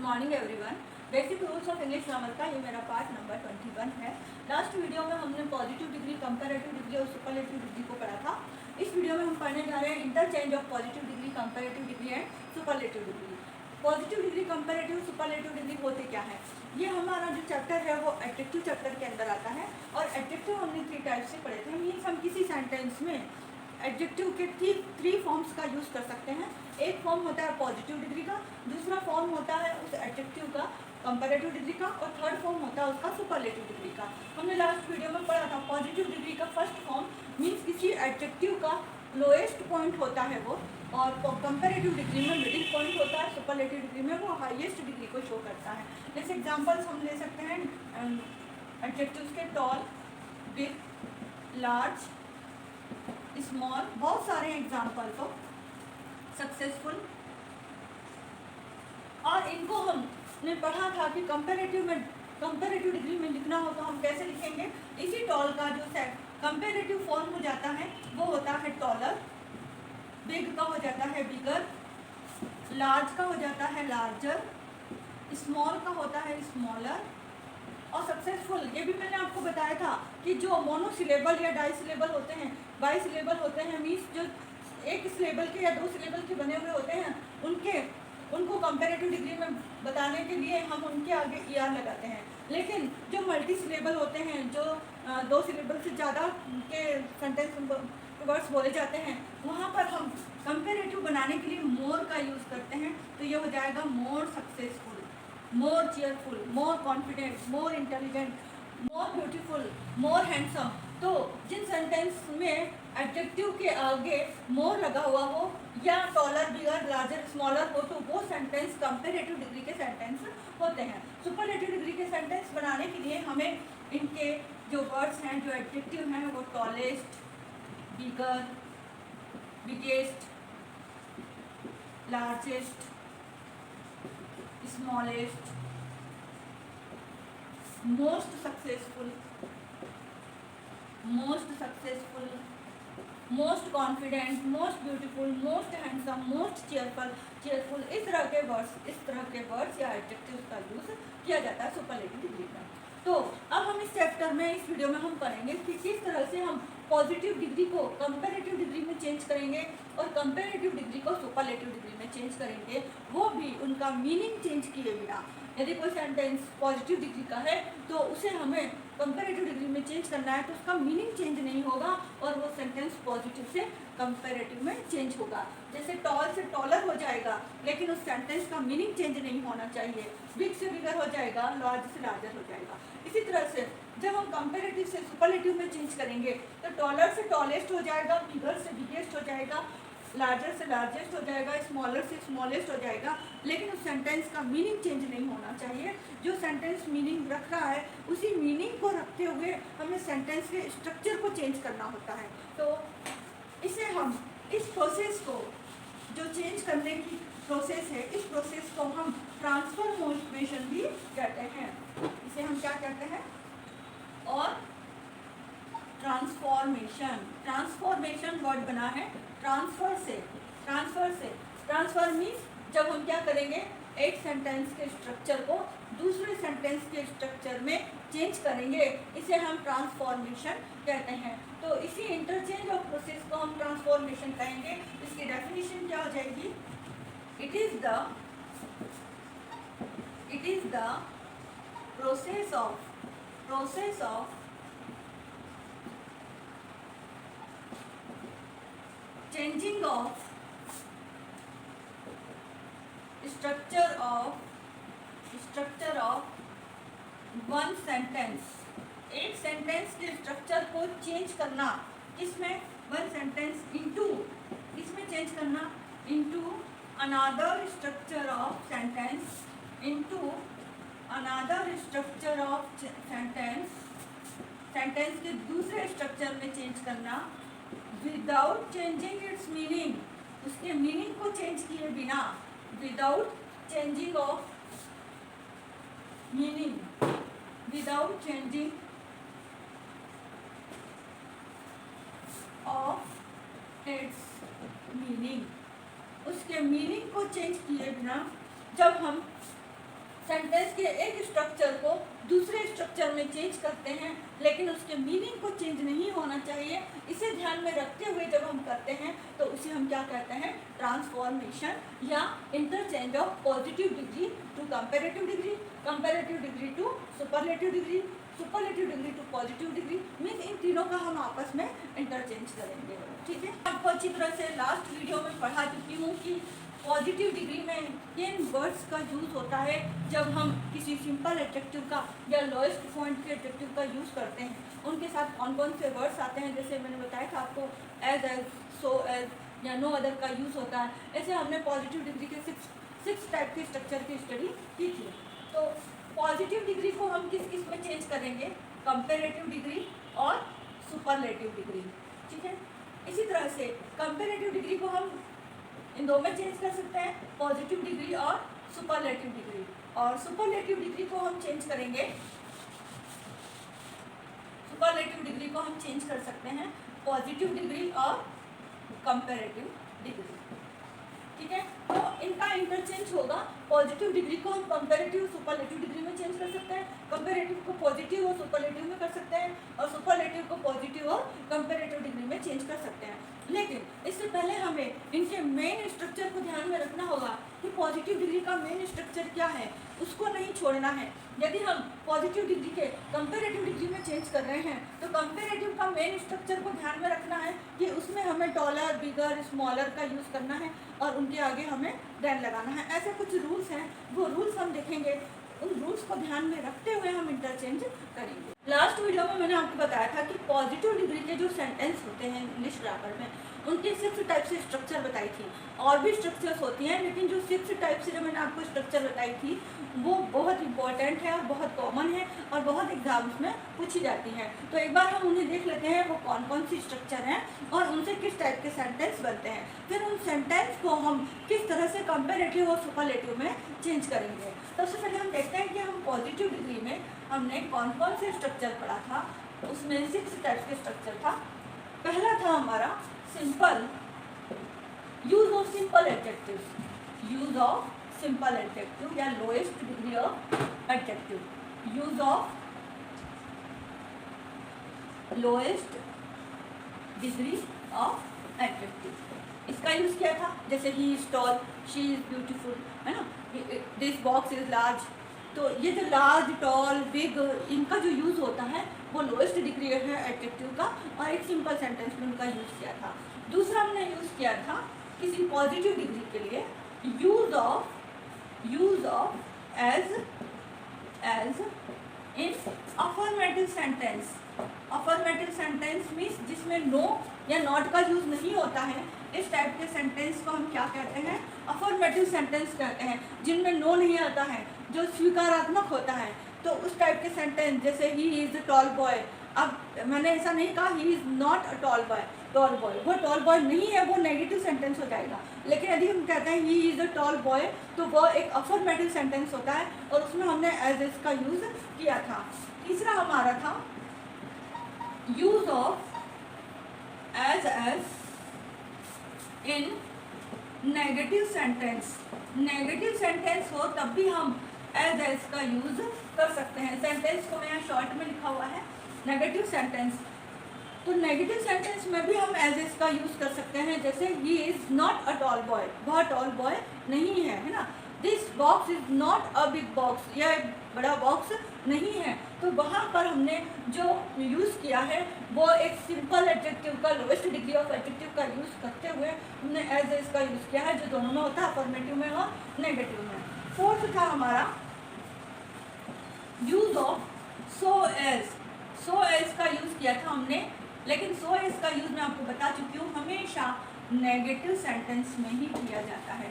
Morning everyone. Basic rules of English grammar का ये मेरा पार्ट नंबर 21 है। लास्ट वीडियो में हमने पॉजिटिव डिग्री, कंपैरेटिव डिग्री और सुपरलेटिव डिग्री को पढ़ा था। इस वीडियो में हम पढ़ने जा रहे हैं interchange of positive degree, comparative degree and superlative degree. Positive degree, comparative, superlative degree होते क्या है? ये हमारा जो चैप्टर है वो एडजेक्टिव चैप्टर के अंदर आता है। और एडजेक्टिव हमने 3 टाइप से पढ़े थे। मीन्स हम किसी सेंटेंस में एडजेक्टिव के 3 फॉर्म्स का यूज़ कर सकते हैं। एक फॉर्म होता है पॉजिटिव डिग्री का, दूसरा फॉर्म होता है उस एडजेक्टिव का कंपैरेटिव डिग्री का, और थर्ड फॉर्म होता है उसका सुपरलेटिव डिग्री का। हमने लास्ट वीडियो में पढ़ा था पॉजिटिव डिग्री का फर्स्ट फॉर्म मीन्स किसी एडजेक्टिव का लोएस्ट पॉइंट होता है वो, और कंपैरेटिव डिग्री में मिडिल पॉइंट होता है, सुपरलेटिव डिग्री में वो हाईएस्ट डिग्री को शो करता है। जैसे एग्जांपल्स हम ले सकते हैं एडजेक्टिव्स के टॉल, बिग, लार्ज, स्मॉल, बहुत सारे एग्जाम्पल्स हो, सक्सेसफुल। और इनको हमने पढ़ा था कि कंपैरेटिव डिग्री में लिखना हो तो हम कैसे लिखेंगे। इसी टॉल का जो कंपैरेटिव फॉर्म हो जाता है वो होता है टॉलर, बिग का हो जाता है बिगर, लार्ज का हो जाता है लार्जर, स्मॉल का होता है स्मॉलर, और सक्सेसफुल ये भी मैंने आपको बताया था कि जो मोनोसिलेबल या डाई सिलेबल होते हैं, बाई सिलेबल होते हैं, मीन्स जो एक सिलेबल के या 2 सिलेबल के बने हुए होते हैं, उनको कंपैरेटिव डिग्री में बताने के लिए हम उनके आगे ER लगाते हैं। लेकिन जो मल्टी सिलेबल होते हैं, जो 2 सिलेबल से ज़्यादा के सेंटेंस वर्ड्स बोले जाते हैं, वहाँ पर हम कंपैरेटिव बनाने के लिए मोर का यूज़ करते हैं। तो ये हो जाएगा more successful, more cheerful, more confident, more intelligent, more beautiful, more handsome. तो जिन सेंटेंस में एडजेक्टिव के आगे मोर लगा हुआ हो या टॉलर, बिगर, लार्जर, स्मॉलर हो तो वो सेंटेंस कंपैरेटिव डिग्री के सेंटेंस होते हैं। सुपरलेटिव डिग्री के सेंटेंस बनाने के लिए हमें इनके जो वर्ड्स हैं, जो एडजेक्टिव हैं, वो tallest, bigger, biggest, largest, smallest, most successful, most confident, most beautiful, most handsome, most cheerful, इस तरह के वर्ड्स या एडजेक्टिव्स का यूज किया जाता है सुपरलेटिव डिग्री में। तो अब हम इस चैप्टर में, इस वीडियो में हम पढ़ेंगे कि किस तरह से हम पॉजिटिव डिग्री को कंपैरेटिव डिग्री में चेंज करेंगे और कंपैरेटिव डिग्री को सुपरलेटिव डिग्री में चेंज करेंगे, वो भी उनका मीनिंग चेंज किए बिना। यदि कोई सेंटेंस पॉजिटिव डिग्री का है तो उसे हमें कंपैरेटिव डिग्री में चेंज करना है तो उसका मीनिंग चेंज नहीं होगा और वो सेंटेंस पॉजिटिव से कंपैरेटिव में चेंज होगा। जैसे टॉल से टॉलर हो जाएगा लेकिन उस सेंटेंस का मीनिंग चेंज नहीं होना चाहिए। बिग से बिगर हो जाएगा, लार्ज से लार्जर हो जाएगा। इसी तरह से जब हम कंपैरेटिव से सुपरलेटिव में चेंज करेंगे तो टॉलर से टॉलेस्ट हो जाएगा, बिगर से बिगेस्ट हो जाएगा, लार्जर से लार्जेस्ट हो जाएगा, स्मॉलर से स्मॉलेस्ट हो जाएगा। लेकिन उस सेंटेंस का मीनिंग चेंज नहीं होना चाहिए। जो सेंटेंस मीनिंग रख रहा है उसी मीनिंग को रखते हुए हमें सेंटेंस के स्ट्रक्चर को चेंज करना होता है। तो इसे हम, इस प्रोसेस को, जो चेंज करने की प्रोसेस है, इस प्रोसेस को हम ट्रांसफॉर्मेशन भी कहते हैं। इसे हम क्या कहते हैं? और ट्रांसफॉर्मेशन वर्ड बना है ट्रांसफर मीन्स जब हम क्या करेंगे, एक सेंटेंस के स्ट्रक्चर को दूसरे सेंटेंस के स्ट्रक्चर में चेंज करेंगे, इसे हम ट्रांसफॉर्मेशन कहते हैं। तो इसी इंटरचेंज ऑफ प्रोसेस को हम ट्रांसफॉर्मेशन कहेंगे। इसकी डेफिनेशन क्या हो जाएगी? It is the process of changing of structure of one sentence, एक सेंटेंस के स्ट्रक्चर को चेंज करना, इसमें वन सेंटेंस इनटू, इसमें चेंज करना into another structure of sentence, into another structure of sentence के दूसरे स्ट्रक्चर में चेंज करना विदाउट चेंजिंग इट्स मीनिंग, उसके मीनिंग को चेंज किए बिना, without changing of meaning, without changing of its meaning, उसके मीनिंग को चेंज किए बिना जब हम के एक स्ट्रक्चर को दूसरे स्ट्रक्चर में चेंज करते हैं, लेकिन उसके मीनिंग को चेंज नहीं होना चाहिए। इसे ध्यान में रखते हुए जब हम करते हैं तो उसे हम क्या कहते हैं, ट्रांसफॉर्मेशन या interchange of positive degree to comparative degree, comparative degree to superlative degree, superlative degree to positive degree. Means इन तीनों का हम आपस में इंटरचेंज करेंगे। ठीक है, आपको अच्छी तरह से लास्ट वीडियो में पढ़ा चुकी हूँ कि पॉजिटिव डिग्री में किन वर्ड्स का यूज़ होता है जब हम किसी सिंपल एडजेक्टिव का या लोएस्ट पॉइंट के एडजेक्टिव का यूज़ करते हैं, उनके साथ कौन कौन से वर्ड्स आते हैं। जैसे मैंने बताया था आपको एज, सो एज या नो अदर का यूज़ होता है। ऐसे हमने पॉजिटिव डिग्री के सिक्स टाइप के स्ट्रक्चर की स्टडी की थी। तो पॉजिटिव डिग्री को हम किस किस में चेंज करेंगे, कंपेरेटिव डिग्री और सुपरलेटिव डिग्री। ठीक है, इसी तरह से कंपेरेटिव डिग्री को हम इन दो में चेंज कर सकते हैं, पॉजिटिव डिग्री और सुपरलेटिव डिग्री। और सुपरलेटिव डिग्री को हम चेंज करेंगे, सुपरलेटिव डिग्री को हम चेंज कर सकते हैं पॉजिटिव डिग्री और कंपेरेटिव डिग्री। ठीक है, तो इनका इंटरचेंज होगा। पॉजिटिव डिग्री को हम कंपेरेटिव सुपरलेटिव डिग्री में चेंज कर सकते हैं, कंपेरेटिव को पॉजिटिव और सुपरलेटिव में कर सकते हैं, और सुपरलेटिव को पॉजिटिव और कंपेरेटिव डिग्री में चेंज कर सकते हैं। लेकिन इससे पहले हमें इनके मेन स्ट्रक्चर को ध्यान में रखना होगा कि पॉजिटिव डिग्री का मेन स्ट्रक्चर क्या है, उसको नहीं छोड़ना है। यदि हम पॉजिटिव डिग्री के कंपेरेटिव डिग्री में चेंज कर रहे हैं तो कंपेरेटिव का मेन स्ट्रक्चर को ध्यान में रखना है कि उसमें हमें डॉलर, बिगर, स्मॉलर का यूज़ करना है और उनके आगे हमें देन लगाना है। ऐसे कुछ रूल्स हैं, वो रूल्स हम देखेंगे, उन रूल्स को ध्यान में रखते हुए हम इंटरचेंज करेंगे। लास्ट वीडियो में मैंने आपको बताया था कि पॉजिटिव डिग्री के जो सेंटेंस होते हैं इंग्लिश ग्रामर में, उनके 6 टाइप से स्ट्रक्चर बताई थी। और भी स्ट्रक्चर्स होती हैं, लेकिन जो 6 टाइप से जो मैंने आपको स्ट्रक्चर बताई थी वो बहुत इंपॉर्टेंट है और बहुत कॉमन है और बहुत एग्जाम्स में पूछी जाती है। तो एक बार हम उन्हें देख लेते हैं, वो कौन कौन सी स्ट्रक्चर हैं और उनसे किस टाइप के सेंटेंस बनते हैं। फिर उन सेंटेंस को हम किस तरह से कंपेरेटिव और सुपरलेटिव में चेंज करेंगे। सबसे पहले हम देखते हैं कि हम पॉजिटिव डिग्री में हमने कौन कौन से स्ट्रक्चर पढ़ा था। उसमें 6 टाइप के स्ट्रक्चर था। पहला था हमारा simple, use of simple adjectives, use of simple adjective या lowest degree of adjective, use of lowest degree of adjective. इसका यूज किया था, जैसे he is tall, she is beautiful, है ना, दिस बॉक्स इज लार्ज। तो ये जो लार्ज, टॉल, बिग, इनका जो यूज़ होता है वो लोएस्ट डिग्री है एडजेक्टिव का, और एक सिंपल सेंटेंस में उनका यूज़ किया था। दूसरा हमने यूज़ किया था किसी पॉजिटिव डिग्री के लिए, use of as in affirmative sentence. Affirmative sentence means जिसमें नो या नॉट का यूज़ नहीं होता है, इस टाइप के सेंटेंस को हम क्या कहते हैं, अफर्मेटिव सेंटेंस कहते हैं, जिनमें नो नहीं आता है, जो स्वीकारात्मक होता है। तो उस टाइप के सेंटेंस जैसे he is a tall boy, अब मैंने ऐसा नहीं कहा he is not a tall boy, वो टॉल बॉय नहीं है, वो नेगेटिव सेंटेंस हो जाएगा। लेकिन यदि हम कहते हैं he is a tall boy तो वो एक अफर्मेटिव सेंटेंस होता है और उसमें हमने एज इसका यूज़ किया था। तीसरा हमारा था use of as in negative sentence. Negative sentence हो तब भी हम एज का यूज कर सकते हैं। सेंटेंस को मैं यहाँ शॉर्ट में लिखा हुआ है नेगेटिव सेंटेंस। तो नेगेटिव सेंटेंस में भी हम एज का यूज कर सकते हैं, जैसे he is not a tall boy, वह टॉल बॉय नहीं है ना। This box is not a big box, यह एक बड़ा बॉक्स नहीं है। तो वहाँ पर हमने जो यूज़ किया है वो एक सिंपल एडजेक्टिव का, लोएस्ट डिग्री ऑफ एडजेक्टिव का यूज़ करते हुए हमने एज इसका यूज़ किया है, जो दोनों में होता है, अफर्मेटिव में और नेगेटिव में। फोर्थ था हमारा यूज ऑफ सो एज का यूज़ किया था हमने, लेकिन सो एज का यूज़ मैं आपको बता चुकी हूँ, हमेशा नेगेटिव सेंटेंस में ही किया जाता है।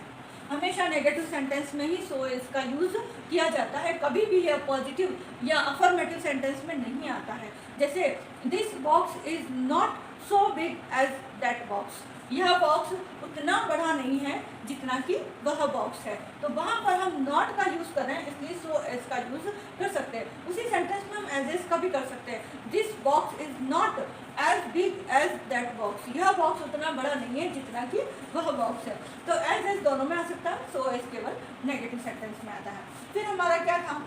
हमेशा नेगेटिव सेंटेंस में ही सो एज का यूज़ किया जाता है, कभी भी यह पॉजिटिव या अफर्मेटिव सेंटेंस में नहीं आता है। जैसे this box is not so big as that box, यह बॉक्स उतना बड़ा नहीं है जितना कि वह बॉक्स है। तो वहाँ पर हम नॉट का यूज़ कर रहे हैं, इसलिए सो एज का यूज़ कर सकते हैं। उसी सेंटेंस में हम एज का भी कर सकते हैं। This box is not as big as that box, यह बॉक्स उतना बड़ा नहीं है जितना कि वह बॉक्स है। तो एज दोनों में आ सकता है, सो एज केवल नेगेटिव सेंटेंस में आता है। फिर हमारा क्या था,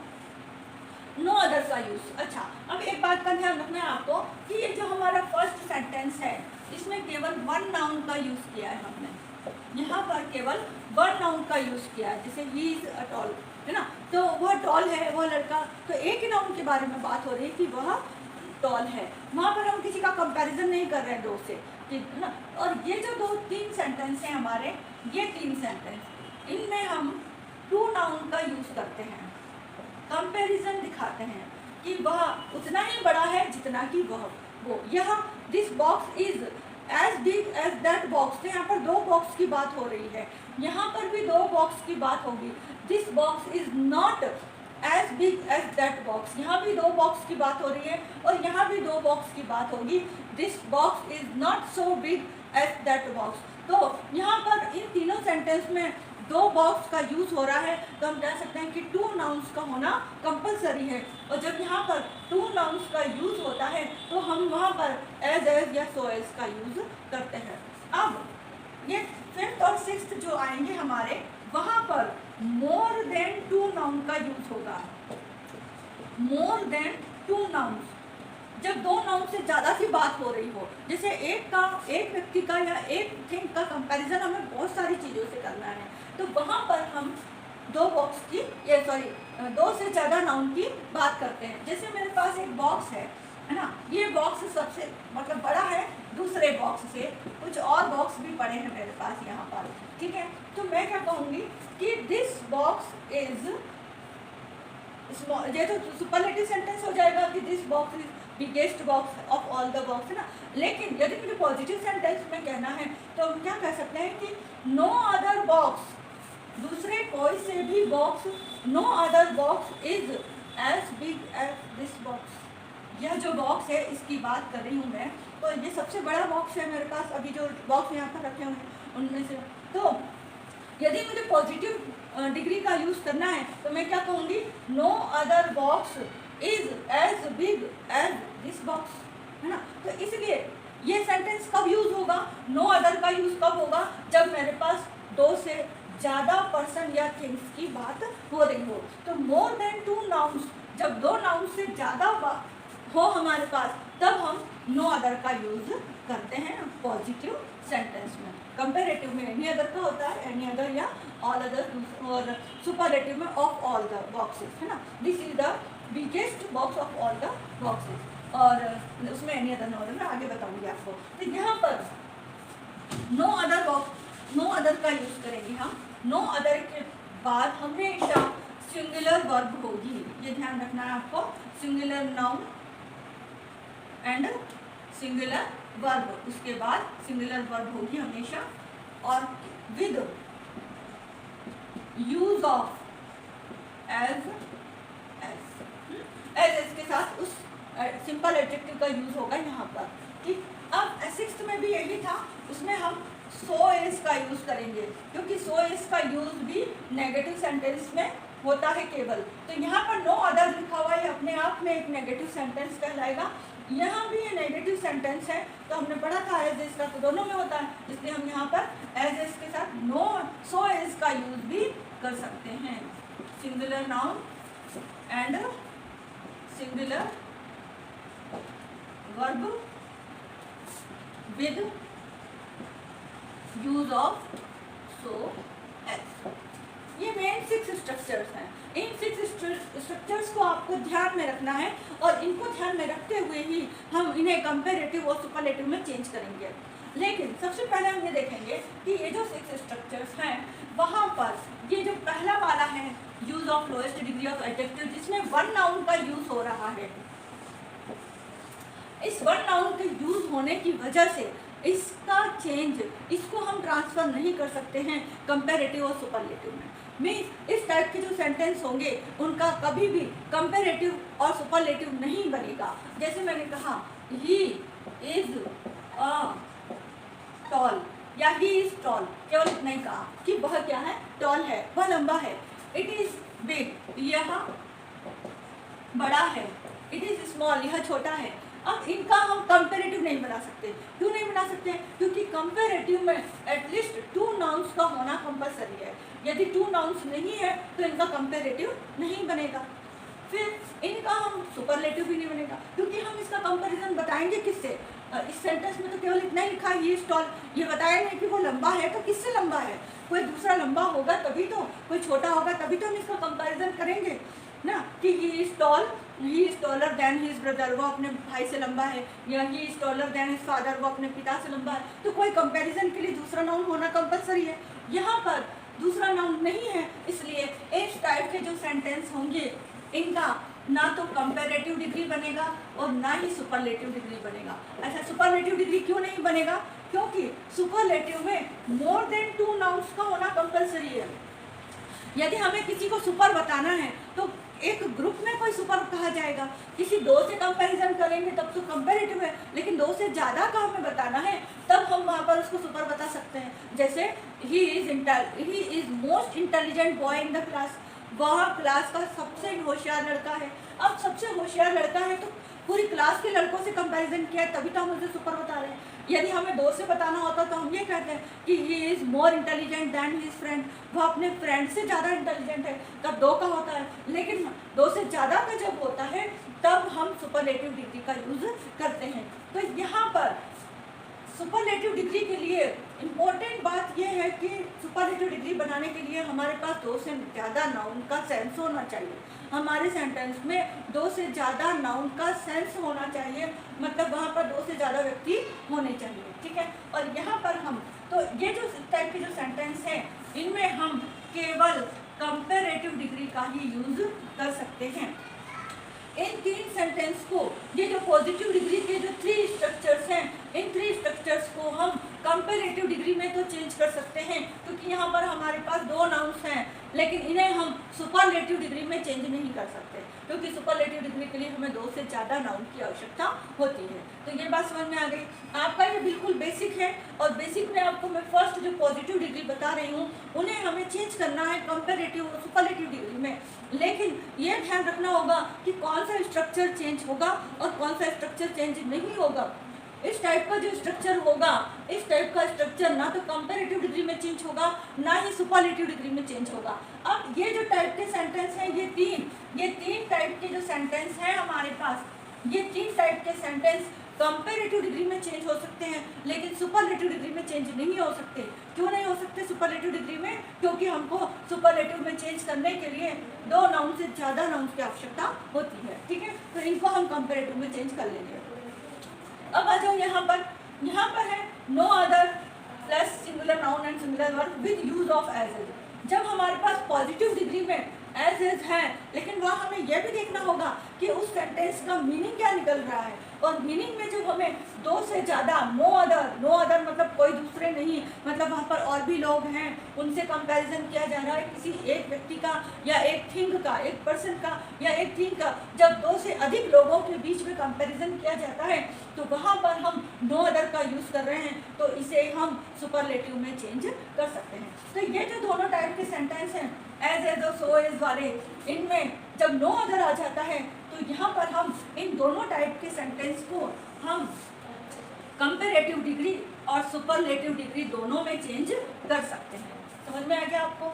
नो अदर का यूज। अच्छा, अब एक बात का ध्यान रखना है आपको कि ये जो हमारा फर्स्ट सेंटेंस है इसमें केवल वन नाउन का यूज किया है हमने, यहाँ पर केवल वन नाउन का यूज किया है, जैसे ही इज अ टॉल, है ना, तो वह टॉल है, वह लड़का, तो एक ही नाउन के बारे में बात हो रही है कि वह टॉल है। वहाँ पर हम किसी का कंपैरिजन नहीं कर रहे हैं दो से, ठीक ना। और ये जो दो तीन सेंटेंस हैं हमारे, ये तीन सेंटेंस, इनमें हम टू नाउन का यूज करते हैं, कंपैरिजन दिखाते हैं कि वह उतना ही बड़ा है जितना कि वह वो। यहाँ this box is as big as that box, तो यहाँ पर दो बॉक्स की बात हो रही है, यहाँ पर भी दो बॉक्स की बात होगी। This box is not as big as that box, यहाँ भी दो बॉक्स की बात हो रही है और यहाँ भी दो बॉक्स की बात होगी। This box is not so big as that box. तो यहाँ पर इन तीनों सेंटेंस में दो बॉक्स का यूज हो रहा है, तो हम कह सकते हैं कि टू नाउन्स का होना कंपलसरी है। और जब यहाँ पर टू नाउन्स का यूज होता है तो हम वहाँ पर एज या सो एज का यूज करते हैं। अब ये फिफ्थ और सिक्स्थ जो आएंगे हमारे, वहाँ पर मोर देन टू नाउन का यूज होगा। मोर देन टू नाउन्स, जब दो नाउन से ज़्यादा की बात हो रही हो, जैसे एक व्यक्ति का या एक थिंग का कंपैरिजन हमें बहुत सारी चीज़ों से करना है, तो वहाँ पर हम दो बॉक्स की दो से ज़्यादा नाउन की बात करते हैं। जैसे मेरे पास एक बॉक्स है ना, ये बॉक्स सबसे मतलब बड़ा है दूसरे बॉक्स से, कुछ और बॉक्स भी पड़े हैं मेरे पास यहाँ पर, ठीक है। तो मैं क्या कहूँगी कि दिस बॉक्स इज स्मॉल, ये तो सुपरलेटिव सेंटेंस हो जाएगा कि this box is biggest box of all the box, है ना। लेकिन यदि मुझे पॉजिटिव सेंटेंस में कहना है तो हम क्या कह सकते हैं कि नो अदर बॉक्स, दूसरे कोई से भी box, no other box is as big as this box. यह जो बॉक्स है इसकी बात कर रही हूँ मैं, तो ये सबसे बड़ा बॉक्स है मेरे पास, अभी जो बॉक्स यहाँ पर रखे हुए हैं उनमें से। तो यदि मुझे पॉजिटिव डिग्री का यूज़ करना है तो मैं क्या कहूँगी, no other box is as big as this box, है ना। तो इसलिए ये सेंटेंस कब यूज़ होगा, नो अदर का यूज़ कब होगा, जब मेरे पास दो से ज़्यादा पर्सन या थिंग्स की बात हो रही हो। तो मोर देन टू नाउन्स, जब दो नाउन से ज़्यादा हो हमारे पास, तब हम नो अदर का यूज़ करते हैं पॉजिटिव सेंटेंस में। कंपैरेटिव में एनी अदर का होता है, एनी अदर या ऑल अदर, और सुपरलेटिव में ऑफ ऑल द बॉक्सेस, है ना। This is the biggest box of all the boxes, और उसमें एनी अदर नो अदर मैं आगे बताऊंगी आपको। तो यहाँ पर no other box, no other का यूज़ करेंगे हम। नो अदर के बाद हमेशा सिंगुलर वर्ब होगी, ये ध्यान रखना है आपको। Singular noun and singular verb, उसके बाद सिंगुलर वर्ब होगी हमेशा, और विद यूज ऑफ एज के साथ उस सिंपल एडजेक्टिव का यूज होगा यहाँ पर, ठीक। अब सिक्स्थ में भी यही था, उसमें हम सो एज का यूज करेंगे, क्योंकि सो एज का यूज भी नेगेटिव सेंटेंस में होता है केवल। तो यहाँ पर नो अदर लिखा हुआ है, अपने आप में एक नेगेटिव सेंटेंस कहलाएगा। यहाँ भी ये नेगेटिव सेंटेंस है, तो हमने पढ़ा था एज एस का तो दोनों में होता है, इसलिए हम यहाँ पर एज एस के साथ नो सो एज का यूज भी कर सकते हैं। Singular noun and singular verb with use of so as, ये मेन 6 स्ट्रक्चर्स हैं। इन 6 स्ट्रक्चर्स को आपको ध्यान में रखना है, और इनको ध्यान में रखते हुए ही हम इन्हें कंपैरेटिव और सुपरलेटिव में चेंज करेंगे। लेकिन सबसे पहले हम ये देखेंगे कि ये जो 6 स्ट्रक्चर्स हैं, वहाँ पर ये जो पहला वाला है use of lowest degree of adjective, जिसमें वन नाउन का यूज हो रहा है, इस वन नाउन के यूज होने की वजह से इसका चेंज, इसको हम ट्रांसफर नहीं कर सकते हैं कंपैरेटिव और सुपरलेटिव में। मीन्स इस टाइप के जो सेंटेंस होंगे उनका कभी भी कंपैरेटिव और सुपरलेटिव नहीं बनेगा। जैसे मैंने कहा ही इज अ टॉल या ही इज टॉल, केवल इतना ही कहा कि वह क्या है, टॉल है, वह लंबा है। इट इज बिग, यह बड़ा है। इट इज स्मॉल, यह छोटा है। अब इनका हम कंपेरेटिव नहीं बना सकते। क्यों नहीं बना सकते? क्योंकि कंपेरेटिव में एटलीस्ट 2 नाउन्स का होना कंपलसरी है। यदि 2 नाउन्स नहीं है तो इनका कंपेरेटिव नहीं बनेगा। फिर इनका हम सुपरलेटिव भी नहीं बनेगा, क्योंकि हम इसका कंपैरिजन बताएंगे किससे? इस सेंटेंस में तो केवल इतना ही लिखा है ही इज टॉल, ये बताया नहीं कि वो लंबा है, तो किससे लंबा है? कोई दूसरा लंबा होगा तभी तो, कोई छोटा होगा तभी तो हम इसका कंपैरिजन करेंगे ना, कि ही is toll, he is taller than his brother, वो अपने भाई से लंबा है, या he is taller than his father, वो अपने पिता से लंबा है। तो कोई कंपैरिजन के लिए दूसरा नाउन होना कंपलसरी है। यहाँ पर दूसरा नाउन नहीं है, इसलिए इस टाइप के जो सेंटेंस होंगे इनका ना तो कंपैरेटिव डिग्री बनेगा और ना ही सुपरलेटिव डिग्री बनेगा। अच्छा, सुपरलेटिव डिग्री क्यों नहीं बनेगा? क्योंकि सुपरलेटिव में मोर देन 2 नाउन्स का होना कंपलसरी है। यदि हमें किसी को सुपर बताना है तो एक ग्रुप में कोई सुपर कहा जाएगा, किसी 2 से कंपैरिजन करेंगे तब तो कंपैरेटिव है, लेकिन 2 से ज़्यादा का हमें बताना है तब हम वहाँ पर उसको सुपर बता सकते हैं। जैसे he is most intelligent boy in the class, वह क्लास का सबसे होशियार लड़का है। अब सबसे होशियार लड़का है तो पूरी क्लास के लड़कों से कंपैरिजन किया है, तभी तो हम उसे सुपर बता रहे हैं। यदि हमें 2 से बताना होता तो हम ये कहते हैं कि he is more intelligent than his friend, वह अपने फ्रेंड से ज़्यादा इंटेलिजेंट है, तब 2 का होता है। लेकिन 2 से ज़्यादा का जब होता है तब हम सुपरलेटिव डिग्री का यूज़ करते हैं। तो यहाँ पर सुपरलेटिव डिग्री के लिए इम्पोर्टेंट बात यह है कि सुपरलेटिव डिग्री बनाने के लिए हमारे पास 2 से ज़्यादा नाउन का सेंस होना चाहिए। हमारे सेंटेंस में 2 से ज़्यादा नाउन का सेंस होना चाहिए, मतलब वहाँ पर 2 से ज़्यादा व्यक्ति होने चाहिए, ठीक है। और यहाँ पर हम तो ये जो टाइप के जो सेंटेंस हैं इनमें हम केवल कंपैरेटिव डिग्री का ही यूज़ कर सकते हैं। इन 3 सेंटेंस को, ये जो पॉजिटिव डिग्री के जो 3 स्ट्रक्चर्स हैं, इन 3 स्ट्रक्चर्स को हम कंपैरेटिव डिग्री में तो चेंज कर सकते हैं, क्योंकि यहाँ पर हमारे पास 2 नाउन्स हैं, लेकिन इन्हें हम सुपरलेटिव डिग्री में चेंज नहीं कर सकते, क्योंकि सुपरलेटिव डिग्री के लिए हमें 2 से ज़्यादा नाउन की आवश्यकता होती है। तो ये बात समझ में आ गई। आपका ये बिल्कुल बेसिक है, और बेसिक में आपको मैं फर्स्ट जो पॉजिटिव डिग्री बता रही हूँ उन्हें हमें चेंज करना है कंपैरेटिव और सुपरलेटिव डिग्री में। लेकिन ये ध्यान रखना होगा कि कौन सा स्ट्रक्चर चेंज होगा और कौन सा स्ट्रक्चर चेंज नहीं होगा। इस टाइप का जो स्ट्रक्चर होगा, इस टाइप का स्ट्रक्चर ना तो कंपैरेटिव डिग्री में चेंज होगा ना ही सुपरलेटिव डिग्री में चेंज होगा। अब ये जो टाइप के सेंटेंस हैं, ये तीन टाइप के जो सेंटेंस हैं हमारे पास, ये 3 टाइप के सेंटेंस कंपैरेटिव डिग्री में चेंज हो सकते हैं, लेकिन सुपरलेटिव डिग्री में चेंज नहीं हो सकते। क्यों नहीं हो सकते सुपरलेटिव डिग्री में? क्योंकि हमको सुपरलेटिव में चेंज करने के लिए 2 नाउन से ज़्यादा नाउन की आवश्यकता होती है, ठीक है। तो इनको हम कंपैरेटिव में चेंज कर लेंगे। अब आ जाओ यहाँ पर है no other plus singular noun and singular verb with use of as is. जब हमारे पास पॉजिटिव डिग्री में एज इज है, लेकिन वहाँ हमें यह भी देखना होगा कि उस सेंटेंस का मीनिंग क्या निकल रहा है। और मीनिंग में जब हमें 2 से ज़्यादा नो अदर मतलब कोई दूसरे नहीं, मतलब वहाँ पर और भी लोग हैं, उनसे कंपैरिजन किया जा रहा है किसी एक व्यक्ति का या एक थिंग का, एक पर्सन का या एक थिंग का। जब 2 से अधिक लोगों के बीच में कंपैरिजन किया जाता है तो वहाँ पर हम नो अदर का यूज़ कर रहे हैं, तो इसे हम सुपरलेटिव में चेंज कर सकते हैं। तो ये जो दोनों टाइप के सेंटेंस हैं, एज और सो एज वाले, इनमें जब नो अदर आ जाता है तो यहाँ पर हम इन दोनों टाइप के सेंटेंस को हम कंपैरेटिव डिग्री और सुपरलेटिव डिग्री दोनों में चेंज कर सकते हैं। समझ में आ गया आपको?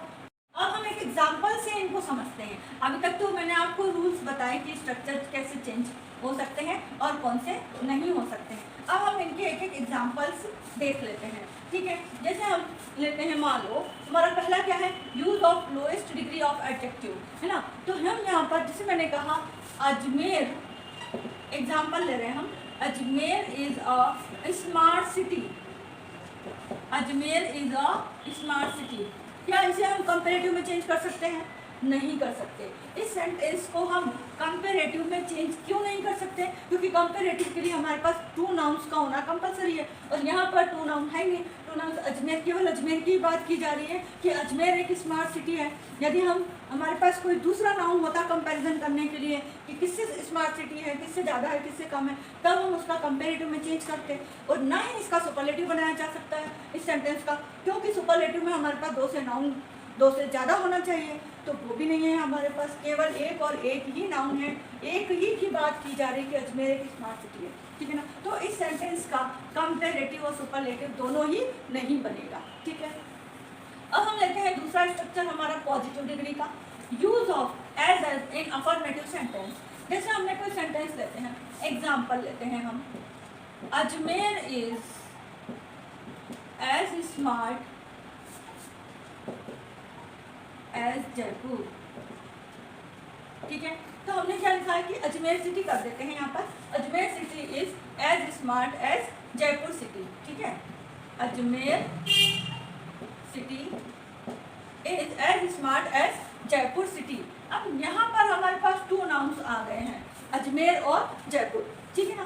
अब हम एक एग्जांपल से इनको समझते हैं। अभी तक तो मैंने आपको रूल्स बताए कि स्ट्रक्चर कैसे चेंज हो सकते हैं और कौन से नहीं हो सकते हैं। अब हम इनके एक एग्जांपल्स देख लेते हैं, ठीक है। जैसे हम लेते हैं, मान लो हमारा पहला क्या है, use of lowest degree of adjective, है ना। तो हम यहाँ पर जैसे मैंने कहा अजमेर, एग्जांपल ले रहे हैं हम, Ajmer is a smart city, Ajmer is a smart city. क्या इसे हम कंपैरेटिव में चेंज कर सकते हैं? नहीं कर सकते। इस सेंटेंस को हम कंपैरेटिव में चेंज क्यों नहीं कर सकते? क्योंकि कंपैरेटिव के लिए हमारे पास 2 नाउन्स का होना कंपलसरी है, और यहाँ पर 2 नाउन है नहीं। 2 नाउन अजमेर, केवल अजमेर की बात की जा रही है कि अजमेर एक स्मार्ट सिटी है। यदि हमारे पास कोई दूसरा नाउन होता कंपैरिजन करने के लिए कि किससे स्मार्ट सिटी है, किससे ज़्यादा है, किससे कम है, तब हम उसका कंपैरेटिव में चेंज करते, और ना ही इसका सुपरलेटिव बनाया जा सकता है इस सेंटेंस का, क्योंकि सुपरलेटिव में हमारे पास 2 से नाउन 2 से ज़्यादा होना चाहिए, तो वो भी नहीं है हमारे पास, केवल एक और एक ही नाउन है, एक ही की बात की जा रही है कि अजमेर एक स्मार्ट सिटी है, ठीक है ना। तो इस सेंटेंस का कंपैरेटिव और सुपरलेटिव दोनों ही नहीं बनेगा, ठीक है। अब हम लेते हैं दूसरा स्ट्रक्चर हमारा पॉजिटिव डिग्री का, use of as in affirmative sentence. जैसे हमने कोई सेंटेंस लेते हैं, एग्जाम्पल लेते हैं हम, Ajmer is as smart as Jaipur, ठीक है। तो हमने क्या लिखा है कि अजमेर सिटी कर देते हैं यहाँ पर, Ajmer city is as smart as Jaipur city, ठीक है। Ajmer city is as smart as Jaipur city. अब यहाँ पर हमारे पास 2 नाउन्स आ गए हैं, अजमेर और जयपुर, ठीक है ना।